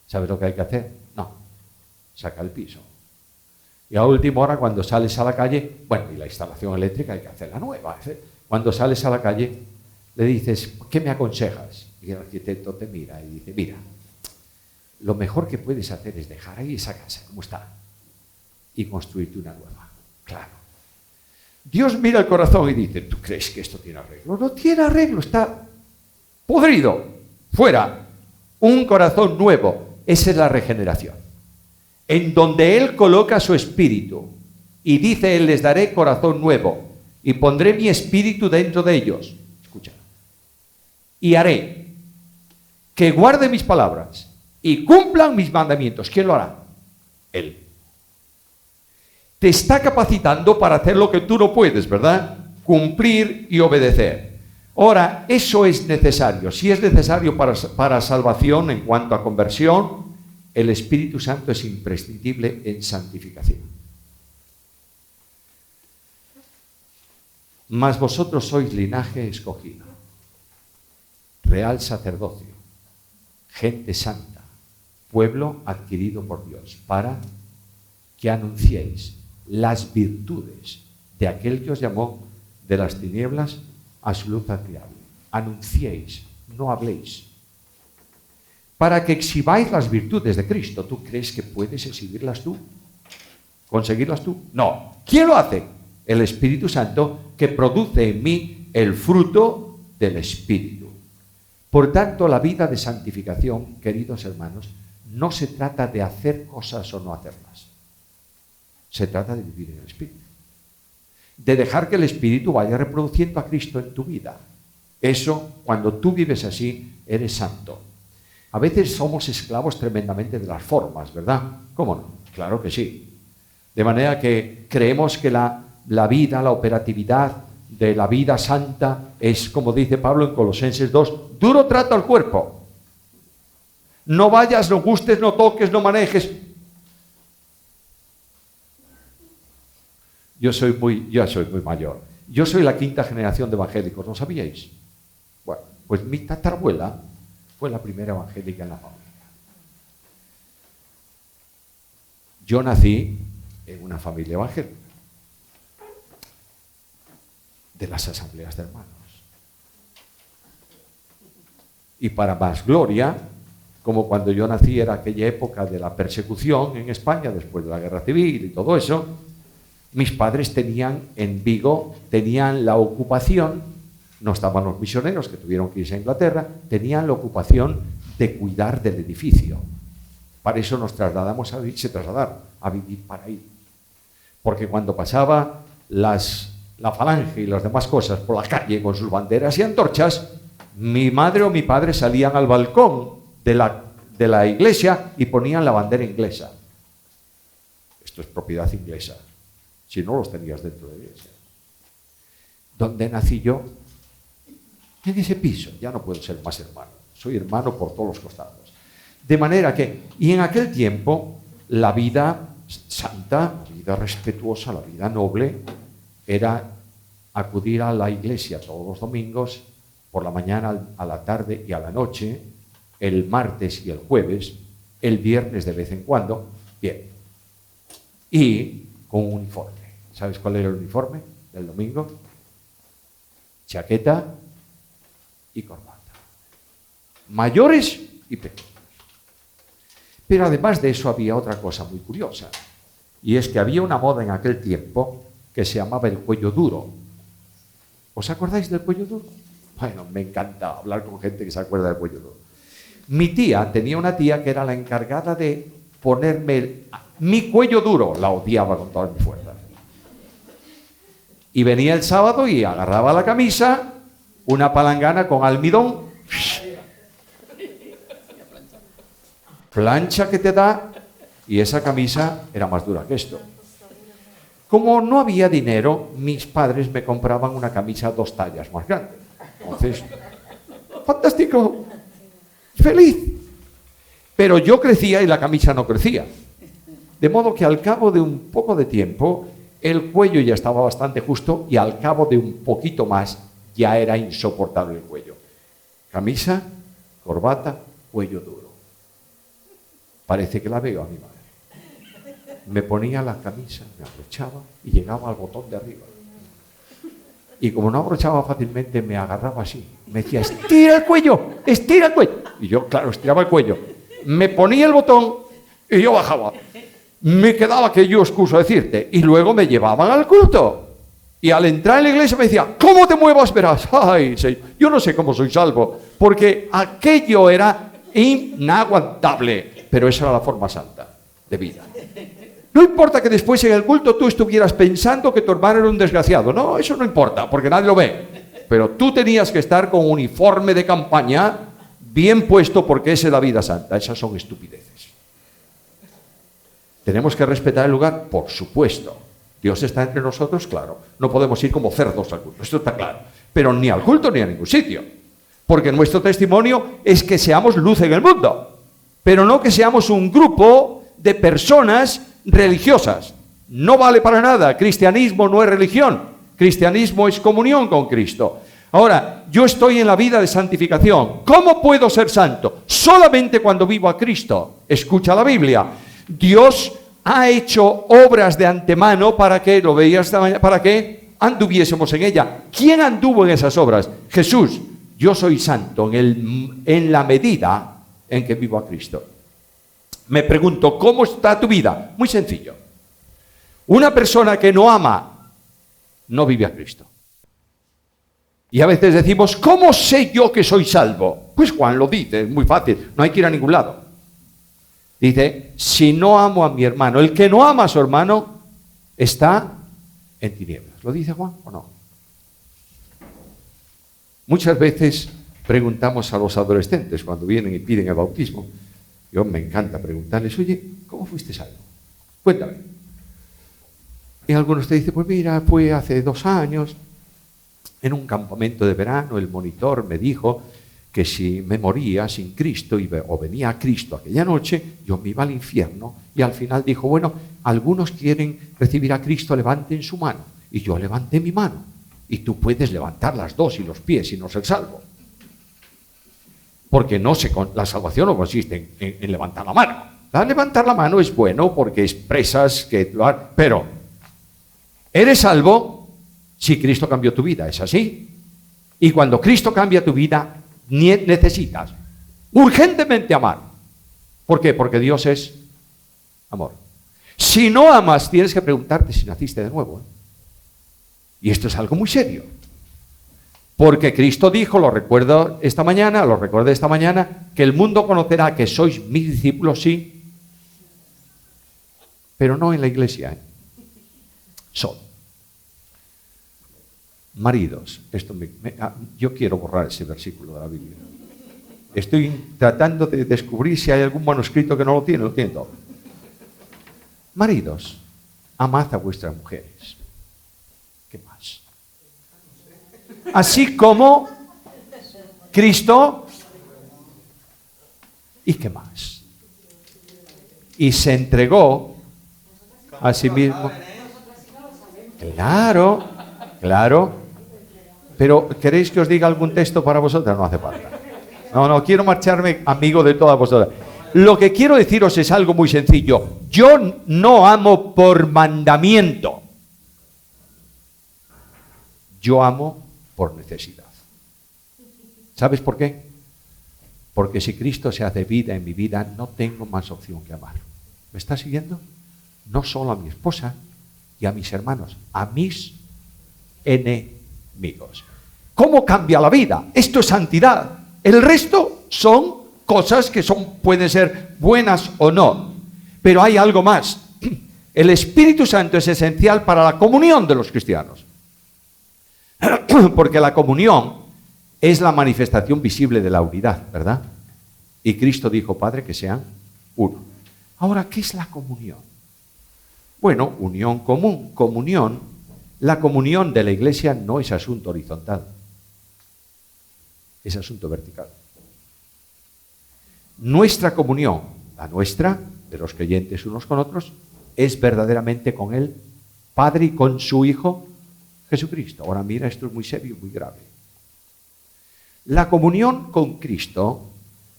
S1: ¿Sabes lo que hay que hacer? No. Saca el piso. Y a última hora, cuando sales a la calle, bueno, y la instalación eléctrica hay que hacerla nueva. Cuando sales a la calle, le dices, ¿qué me aconsejas? Y el arquitecto te mira y dice, mira, lo mejor que puedes hacer es dejar ahí esa casa como está y construirte una nueva. Claro. Dios mira el corazón y dice, ¿tú crees que esto tiene arreglo? No tiene arreglo, está podrido. Fuera. Un corazón nuevo. Esa es la regeneración. En donde Él coloca su espíritu y dice, Él les daré corazón nuevo y pondré mi espíritu dentro de ellos. Escucha. Y haré que guarden mis palabras y cumplan mis mandamientos. ¿Quién lo hará? Él. Te está capacitando para hacer lo que tú no puedes, ¿verdad? Cumplir y obedecer. Ahora, eso es necesario. Si es necesario para salvación en cuanto a conversión, el Espíritu Santo es imprescindible en santificación. Mas vosotros sois linaje escogido, real sacerdocio, gente santa, pueblo adquirido por Dios, para que anunciéis las virtudes de aquel que os llamó de las tinieblas a su luz admirable. Anunciéis, no habléis. Para que exhibáis las virtudes de Cristo. ¿Tú crees que puedes exhibirlas tú? ¿Conseguirlas tú? No. ¿Quién lo hace? El Espíritu Santo, que produce en mí el fruto del Espíritu. Por tanto, la vida de santificación, queridos hermanos, no se trata de hacer cosas o no hacerlas. Se trata de vivir en el Espíritu. De dejar que el Espíritu vaya reproduciendo a Cristo en tu vida. Eso, cuando tú vives así, eres santo. A veces somos esclavos tremendamente de las formas, ¿verdad? ¿Cómo no? Claro que sí. De manera que creemos que la vida, la operatividad de la vida santa es, como dice Pablo en Colosenses 2, duro trato al cuerpo. No vayas, no gustes, no toques, no manejes. Yo soy muy mayor. Yo soy la 5ª generación de evangélicos, ¿no sabíais? Bueno, pues mi tatarabuela fue la primera evangélica en la familia. Yo nací en una familia evangélica, de las asambleas de hermanos. Y para más gloria, como cuando yo nací era aquella época de la persecución en España, después de la guerra civil y todo eso, mis padres tenían en Vigo, tenían la ocupación, no estaban los misioneros que tuvieron que irse a Inglaterra, tenían la ocupación de cuidar del edificio. Para eso nos trasladamos se trasladaron a vivir para ahí. Porque cuando pasaba la falange y las demás cosas por la calle con sus banderas y antorchas, mi madre o mi padre salían al balcón de la iglesia y ponían la bandera inglesa. Esto es propiedad inglesa. Si no, los tenías dentro de la iglesia. ¿Dónde nací yo? En ese piso. Ya no puedo ser más hermano. Soy hermano por todos los costados. De manera que, y en aquel tiempo, la vida santa, la vida respetuosa, la vida noble, era acudir a la iglesia todos los domingos, por la mañana, a la tarde y a la noche, el martes y el jueves, el viernes de vez en cuando, bien. Y con un uniforme. ¿Sabes cuál era el uniforme del domingo? Chaqueta y corbata. Mayores y pequeños. Pero además de eso había otra cosa muy curiosa. Y es que había una moda en aquel tiempo que se llamaba el cuello duro. ¿Os acordáis del cuello duro? Bueno, me encanta hablar con gente que se acuerda del cuello duro. Mi tía tenía una tía que era la encargada de ponerme mi cuello duro. La odiaba con todas mis fuerzas. Y venía el sábado y agarraba la camisa, una palangana con almidón, plancha que te da, y esa camisa era más dura que esto. Como no había dinero, mis padres me compraban una camisa 2 tallas más grande. Entonces, fantástico, feliz. Pero yo crecía y la camisa no crecía. De modo que al cabo de un poco de tiempo, el cuello ya estaba bastante justo y al cabo de un poquito más ya era insoportable el cuello. Camisa, corbata, cuello duro. Parece que la veo a mi madre. Me ponía la camisa, me abrochaba y llegaba al botón de arriba. Y como no abrochaba fácilmente, me agarraba así. Me decía, estira el cuello, estira el cuello. Y yo, claro, estiraba el cuello. Me ponía el botón y yo bajaba. Me quedaba aquello excuso decirte. Y luego me llevaban al culto. Y al entrar en la iglesia me decía, ¿cómo te muevas verás? Ay, Señor, yo no sé cómo soy salvo. Porque aquello era inaguantable. Pero esa era la forma santa de vida. No importa que después en el culto tú estuvieras pensando que tu hermano era un desgraciado. No, eso no importa, porque nadie lo ve. Pero tú tenías que estar con uniforme de campaña bien puesto, porque esa es la vida santa. Esas son estupideces. ¿Tenemos que respetar el lugar? Por supuesto. Dios está entre nosotros, claro. No podemos ir como cerdos al culto, esto está claro. Pero ni al culto ni a ningún sitio. Porque nuestro testimonio es que seamos luz en el mundo. Pero no que seamos un grupo de personas religiosas. No vale para nada. Cristianismo no es religión. Cristianismo es comunión con Cristo. Ahora, yo estoy en la vida de santificación. ¿Cómo puedo ser santo? Solamente cuando vivo a Cristo. Escucha la Biblia. Dios ha hecho obras de antemano para que, lo veías esta mañana, para que anduviésemos en ella. ¿Quién anduvo en esas obras? Jesús. Yo soy santo en la medida en que vivo a Cristo. Me pregunto, ¿cómo está tu vida? Muy sencillo. Una persona que no ama, no vive a Cristo. Y a veces decimos, ¿cómo sé yo que soy salvo? Pues Juan lo dice, es muy fácil, no hay que ir a ningún lado. Dice, si no amo a mi hermano, el que no ama a su hermano está en tinieblas. ¿Lo dice Juan o no? Muchas veces preguntamos a los adolescentes cuando vienen y piden el bautismo. Yo me encanta preguntarles, oye, ¿cómo fuiste salvo? Cuéntame. Y algunos te dicen, pues mira, fue hace 2 años, en un campamento de verano, el monitor me dijo que si me moría sin Cristo o venía a Cristo aquella noche, yo me iba al infierno. Y al final dijo, bueno, algunos quieren recibir a Cristo, levanten su mano. Y yo levanté mi mano. Y tú puedes levantar las 2 y los pies y no ser salvo. Porque la salvación no consiste en levantar la mano. Levantar la mano es bueno porque expresas que... Pero, eres salvo si Cristo cambió tu vida, ¿es así? Y cuando Cristo cambia tu vida, necesitas urgentemente amar. ¿Por qué? Porque Dios es amor. Si no amas, tienes que preguntarte si naciste de nuevo. Y esto es algo muy serio. Porque Cristo dijo, lo recordé esta mañana, que el mundo conocerá que sois mis discípulos, sí, pero no en la iglesia. Solo. Maridos, yo quiero borrar ese versículo de la Biblia. Estoy tratando de descubrir si hay algún manuscrito que no lo tiene todo. Maridos, amad a vuestras mujeres. ¿Qué más? Así como Cristo, ¿y qué más? Y se entregó a sí mismo. Claro. Pero, ¿queréis que os diga algún texto para vosotras? No hace falta. No, quiero marcharme amigo de todas vosotras. Lo que quiero deciros es algo muy sencillo. Yo no amo por mandamiento. Yo amo por necesidad. ¿Sabes por qué? Porque si Cristo se hace vida en mi vida, no tengo más opción que amar. ¿Me está siguiendo? No solo a mi esposa y a mis hermanos, a mis enemigos. ¿Cómo cambia la vida? Esto es santidad. El resto son cosas que pueden ser buenas o no. Pero hay algo más. El Espíritu Santo es esencial para la comunión de los cristianos. Porque la comunión es la manifestación visible de la unidad, ¿verdad? Y Cristo dijo, Padre, que sean uno. Ahora, ¿qué es la comunión? Bueno, unión común, comunión. La comunión de la Iglesia no es asunto horizontal, es asunto vertical. Nuestra comunión, la nuestra, de los creyentes unos con otros, es verdaderamente con el Padre y con su Hijo Jesucristo. Ahora mira, esto es muy serio y muy grave. La comunión con Cristo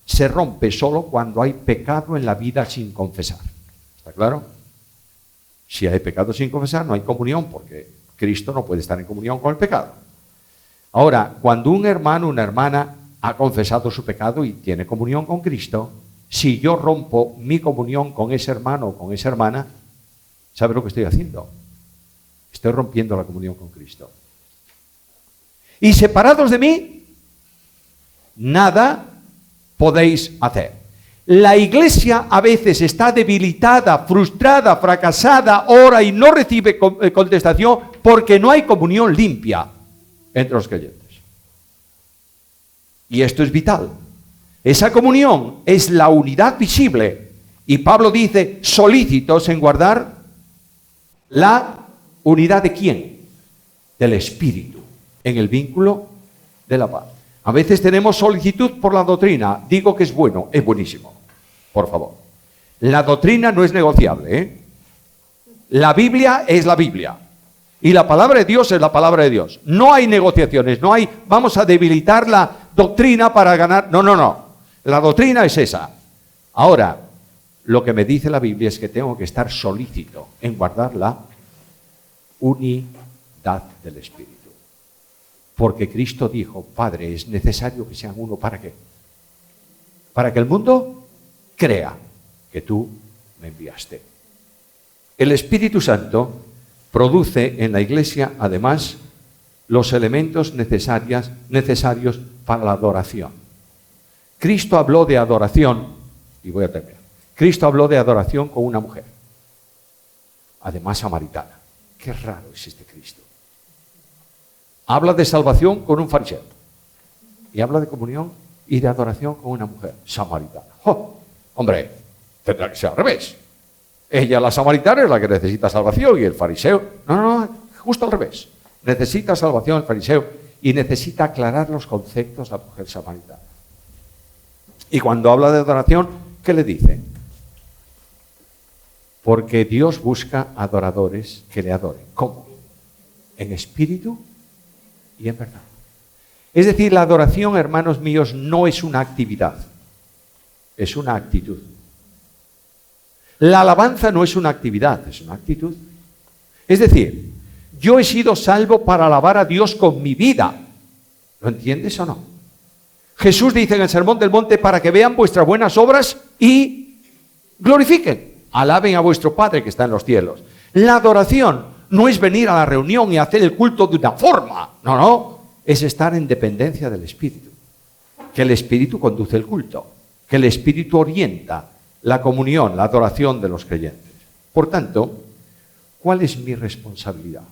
S1: se rompe solo cuando hay pecado en la vida sin confesar. ¿Está claro? Si hay pecado sin confesar, no hay comunión, porque Cristo no puede estar en comunión con el pecado. Ahora, cuando un hermano o una hermana ha confesado su pecado y tiene comunión con Cristo, si yo rompo mi comunión con ese hermano o con esa hermana, ¿sabe lo que estoy haciendo? Estoy rompiendo la comunión con Cristo. Y separados de mí, nada podéis hacer. La Iglesia a veces está debilitada, frustrada, fracasada, ora y no recibe contestación porque no hay comunión limpia entre los creyentes. Y esto es vital. Esa comunión es la unidad visible. Y Pablo dice, solícitos en guardar la unidad de ¿quién? Del Espíritu, en el vínculo de la paz. A veces tenemos solicitud por la doctrina. Digo que es bueno, es buenísimo. Por favor. La doctrina no es negociable, ¿eh? La Biblia es la Biblia. Y la palabra de Dios es la palabra de Dios. No hay negociaciones, no hay, vamos a debilitar la doctrina para ganar. No, no, no. La doctrina es esa. Ahora, lo que me dice la Biblia es que tengo que estar solícito en guardar la unidad del Espíritu. Porque Cristo dijo, Padre, es necesario que sean uno. ¿Para qué? Para que el mundo crea que tú me enviaste. El Espíritu Santo produce en la Iglesia, además, los elementos necesarios para la adoración. Cristo habló de adoración, y voy a terminar. Cristo habló de adoración con una mujer, además samaritana. Qué raro es este Cristo. Habla de salvación con un fariseo. Y habla de comunión y de adoración con una mujer samaritana. ¡Oh! Hombre, tendrá que ser al revés. Ella, la samaritana, es la que necesita salvación y el fariseo... No, justo al revés. Necesita salvación el fariseo y necesita aclarar los conceptos la mujer samaritana. Y cuando habla de adoración, ¿qué le dice? Porque Dios busca adoradores que le adoren. ¿Cómo? En espíritu y en verdad. Es decir, la adoración, hermanos míos, no es una actividad, es una actitud. La alabanza no es una actividad, es una actitud. Es decir, yo he sido salvo para alabar a Dios con mi vida. ¿Lo entiendes o no? Jesús dice en el Sermón del Monte, para que vean vuestras buenas obras y glorifiquen. Alaben a vuestro Padre que está en los cielos. La adoración no es venir a la reunión y hacer el culto de una forma. No. Es estar en dependencia del Espíritu. Que el Espíritu conduce el culto. Que el Espíritu orienta la comunión, la adoración de los creyentes. Por tanto, ¿cuál es mi responsabilidad?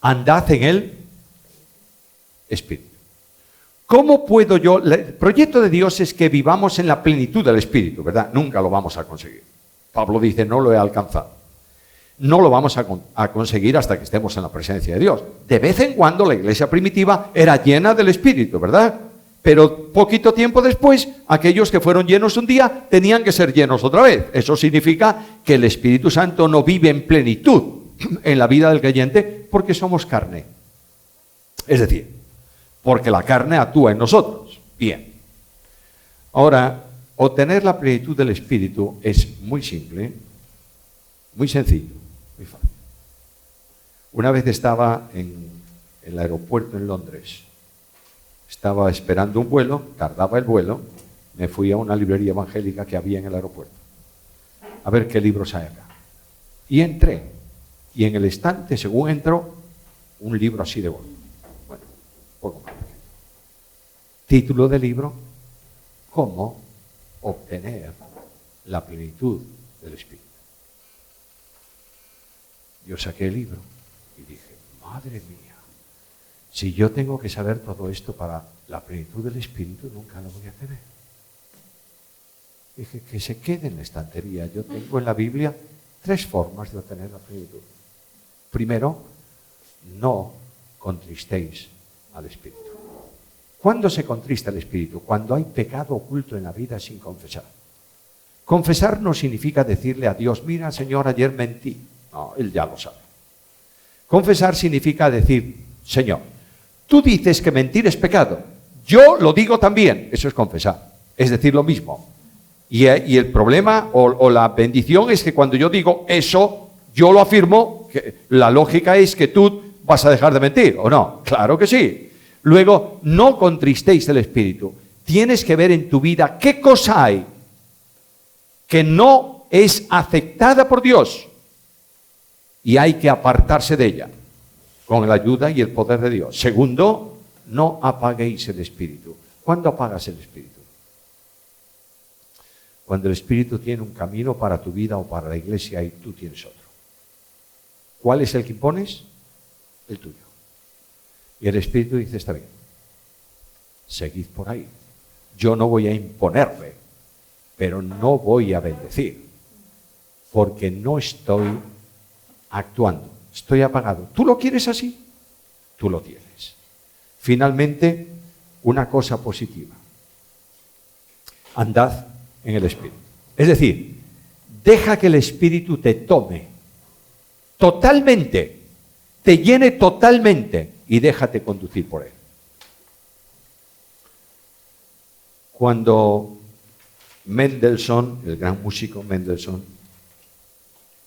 S1: Andad en el Espíritu. ¿Cómo puedo yo? El proyecto de Dios es que vivamos en la plenitud del Espíritu, ¿verdad? Nunca lo vamos a conseguir. Pablo dice, no lo he alcanzado. No lo vamos a conseguir hasta que estemos en la presencia de Dios. De vez en cuando la iglesia primitiva era llena del Espíritu, ¿verdad? Pero poquito tiempo después, aquellos que fueron llenos un día tenían que ser llenos otra vez. Eso significa que el Espíritu Santo no vive en plenitud en la vida del creyente porque somos carne. Es decir, porque la carne actúa en nosotros. Bien. Ahora, obtener la plenitud del Espíritu es muy simple, muy sencillo, muy fácil. Una vez estaba en el aeropuerto en Londres. Estaba esperando un vuelo, tardaba el vuelo, me fui a una librería evangélica que había en el aeropuerto. A ver qué libros hay acá. Y entré. Y en el estante, según entró, un libro así de gordo. Bueno, poco más. Título del libro: ¿Cómo obtener la plenitud del Espíritu? Yo saqué el libro y dije, madre mía, si yo tengo que saber todo esto para la plenitud del Espíritu, nunca lo voy a tener. Dije, que se quede en la estantería. Yo tengo en la Biblia 3 formas de obtener la plenitud. Primero, no contristéis al Espíritu. ¿Cuándo se contrista el Espíritu? Cuando hay pecado oculto en la vida sin confesar. Confesar no significa decirle a Dios, mira, Señor, ayer mentí. No, Él ya lo sabe. Confesar significa decir, Señor, tú dices que mentir es pecado. Yo lo digo también. Eso es confesar. Es decir lo mismo. Y el problema o la bendición es que cuando yo digo eso, yo lo afirmo, que la lógica es que tú vas a dejar de mentir, ¿o no? Claro que sí. Luego, no contristéis el Espíritu. Tienes que ver en tu vida qué cosa hay que no es aceptada por Dios y hay que apartarse de ella con la ayuda y el poder de Dios. Segundo, no apaguéis el Espíritu. ¿Cuándo apagas el Espíritu? Cuando el Espíritu tiene un camino para tu vida o para la iglesia y tú tienes otro. ¿Cuál es el que impones? El tuyo. Y el Espíritu dice, está bien, seguid por ahí. Yo no voy a imponerle, pero no voy a bendecir, porque no estoy actuando, estoy apagado. ¿Tú lo quieres así? Tú lo tienes. Finalmente, una cosa positiva. Andad en el Espíritu. Es decir, deja que el Espíritu te tome totalmente, te llene totalmente y déjate conducir por Él. Cuando Mendelssohn, el gran músico Mendelssohn,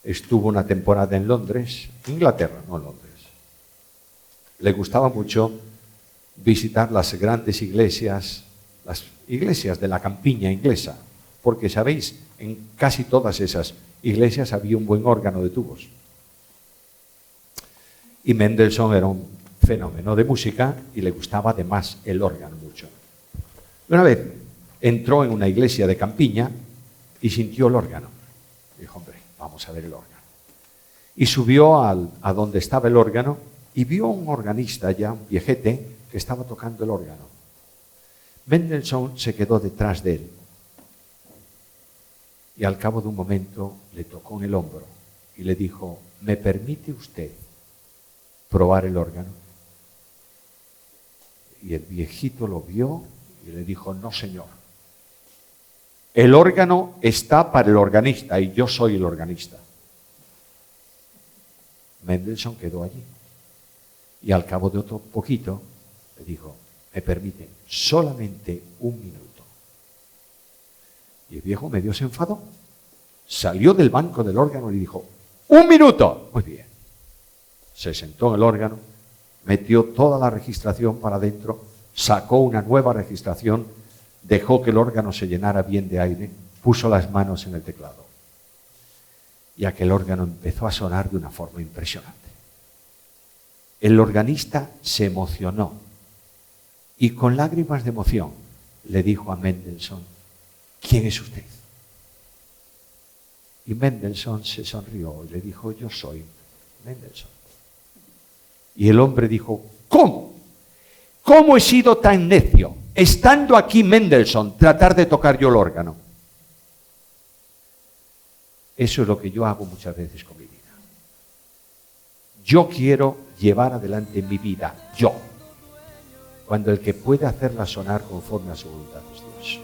S1: estuvo una temporada en Londres, Inglaterra, no Londres, le gustaba mucho visitar las grandes iglesias, las iglesias de la campiña inglesa, porque, sabéis, en casi todas esas iglesias había un buen órgano de tubos. Y Mendelssohn era un fenómeno de música y le gustaba además el órgano mucho. Una vez entró en una iglesia de campiña y sintió el órgano. Dijo, hombre, vamos a ver el órgano. Y subió a donde estaba el órgano y vio un organista ya, un viejete, que estaba tocando el órgano. Mendelssohn se quedó detrás de él y al cabo de un momento le tocó en el hombro y le dijo, ¿me permite usted probar el órgano? Y el viejito lo vio y le dijo, no señor, el órgano está para el organista y yo soy el organista. Mendelssohn quedó allí y al cabo de otro poquito le dijo, me permite solamente un minuto. Y el viejo medio se enfadó, salió del banco del órgano y dijo, ¡un minuto! Muy bien. Se sentó en el órgano, metió toda la registración para adentro, sacó una nueva registración, dejó que el órgano se llenara bien de aire, puso las manos en el teclado. Y aquel órgano empezó a sonar de una forma impresionante. El organista se emocionó y con lágrimas de emoción le dijo a Mendelssohn, ¿quién es usted? Y Mendelssohn se sonrió y le dijo, yo soy Mendelssohn. Y el hombre dijo, ¿cómo? ¿Cómo he sido tan necio, estando aquí Mendelssohn, tratar de tocar yo el órgano? Eso es lo que yo hago muchas veces con mi vida. Yo quiero llevar adelante mi vida, yo, cuando el que puede hacerla sonar conforme a su voluntad es Dios.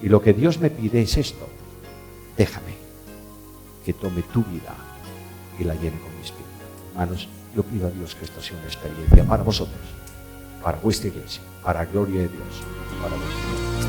S1: Y lo que Dios me pide es esto, déjame que tome tu vida y la llene con mi espíritu. Hermanos, yo pido a Dios que esto sea una experiencia para vosotros, para vuestra iglesia, para la gloria de Dios, para vosotros.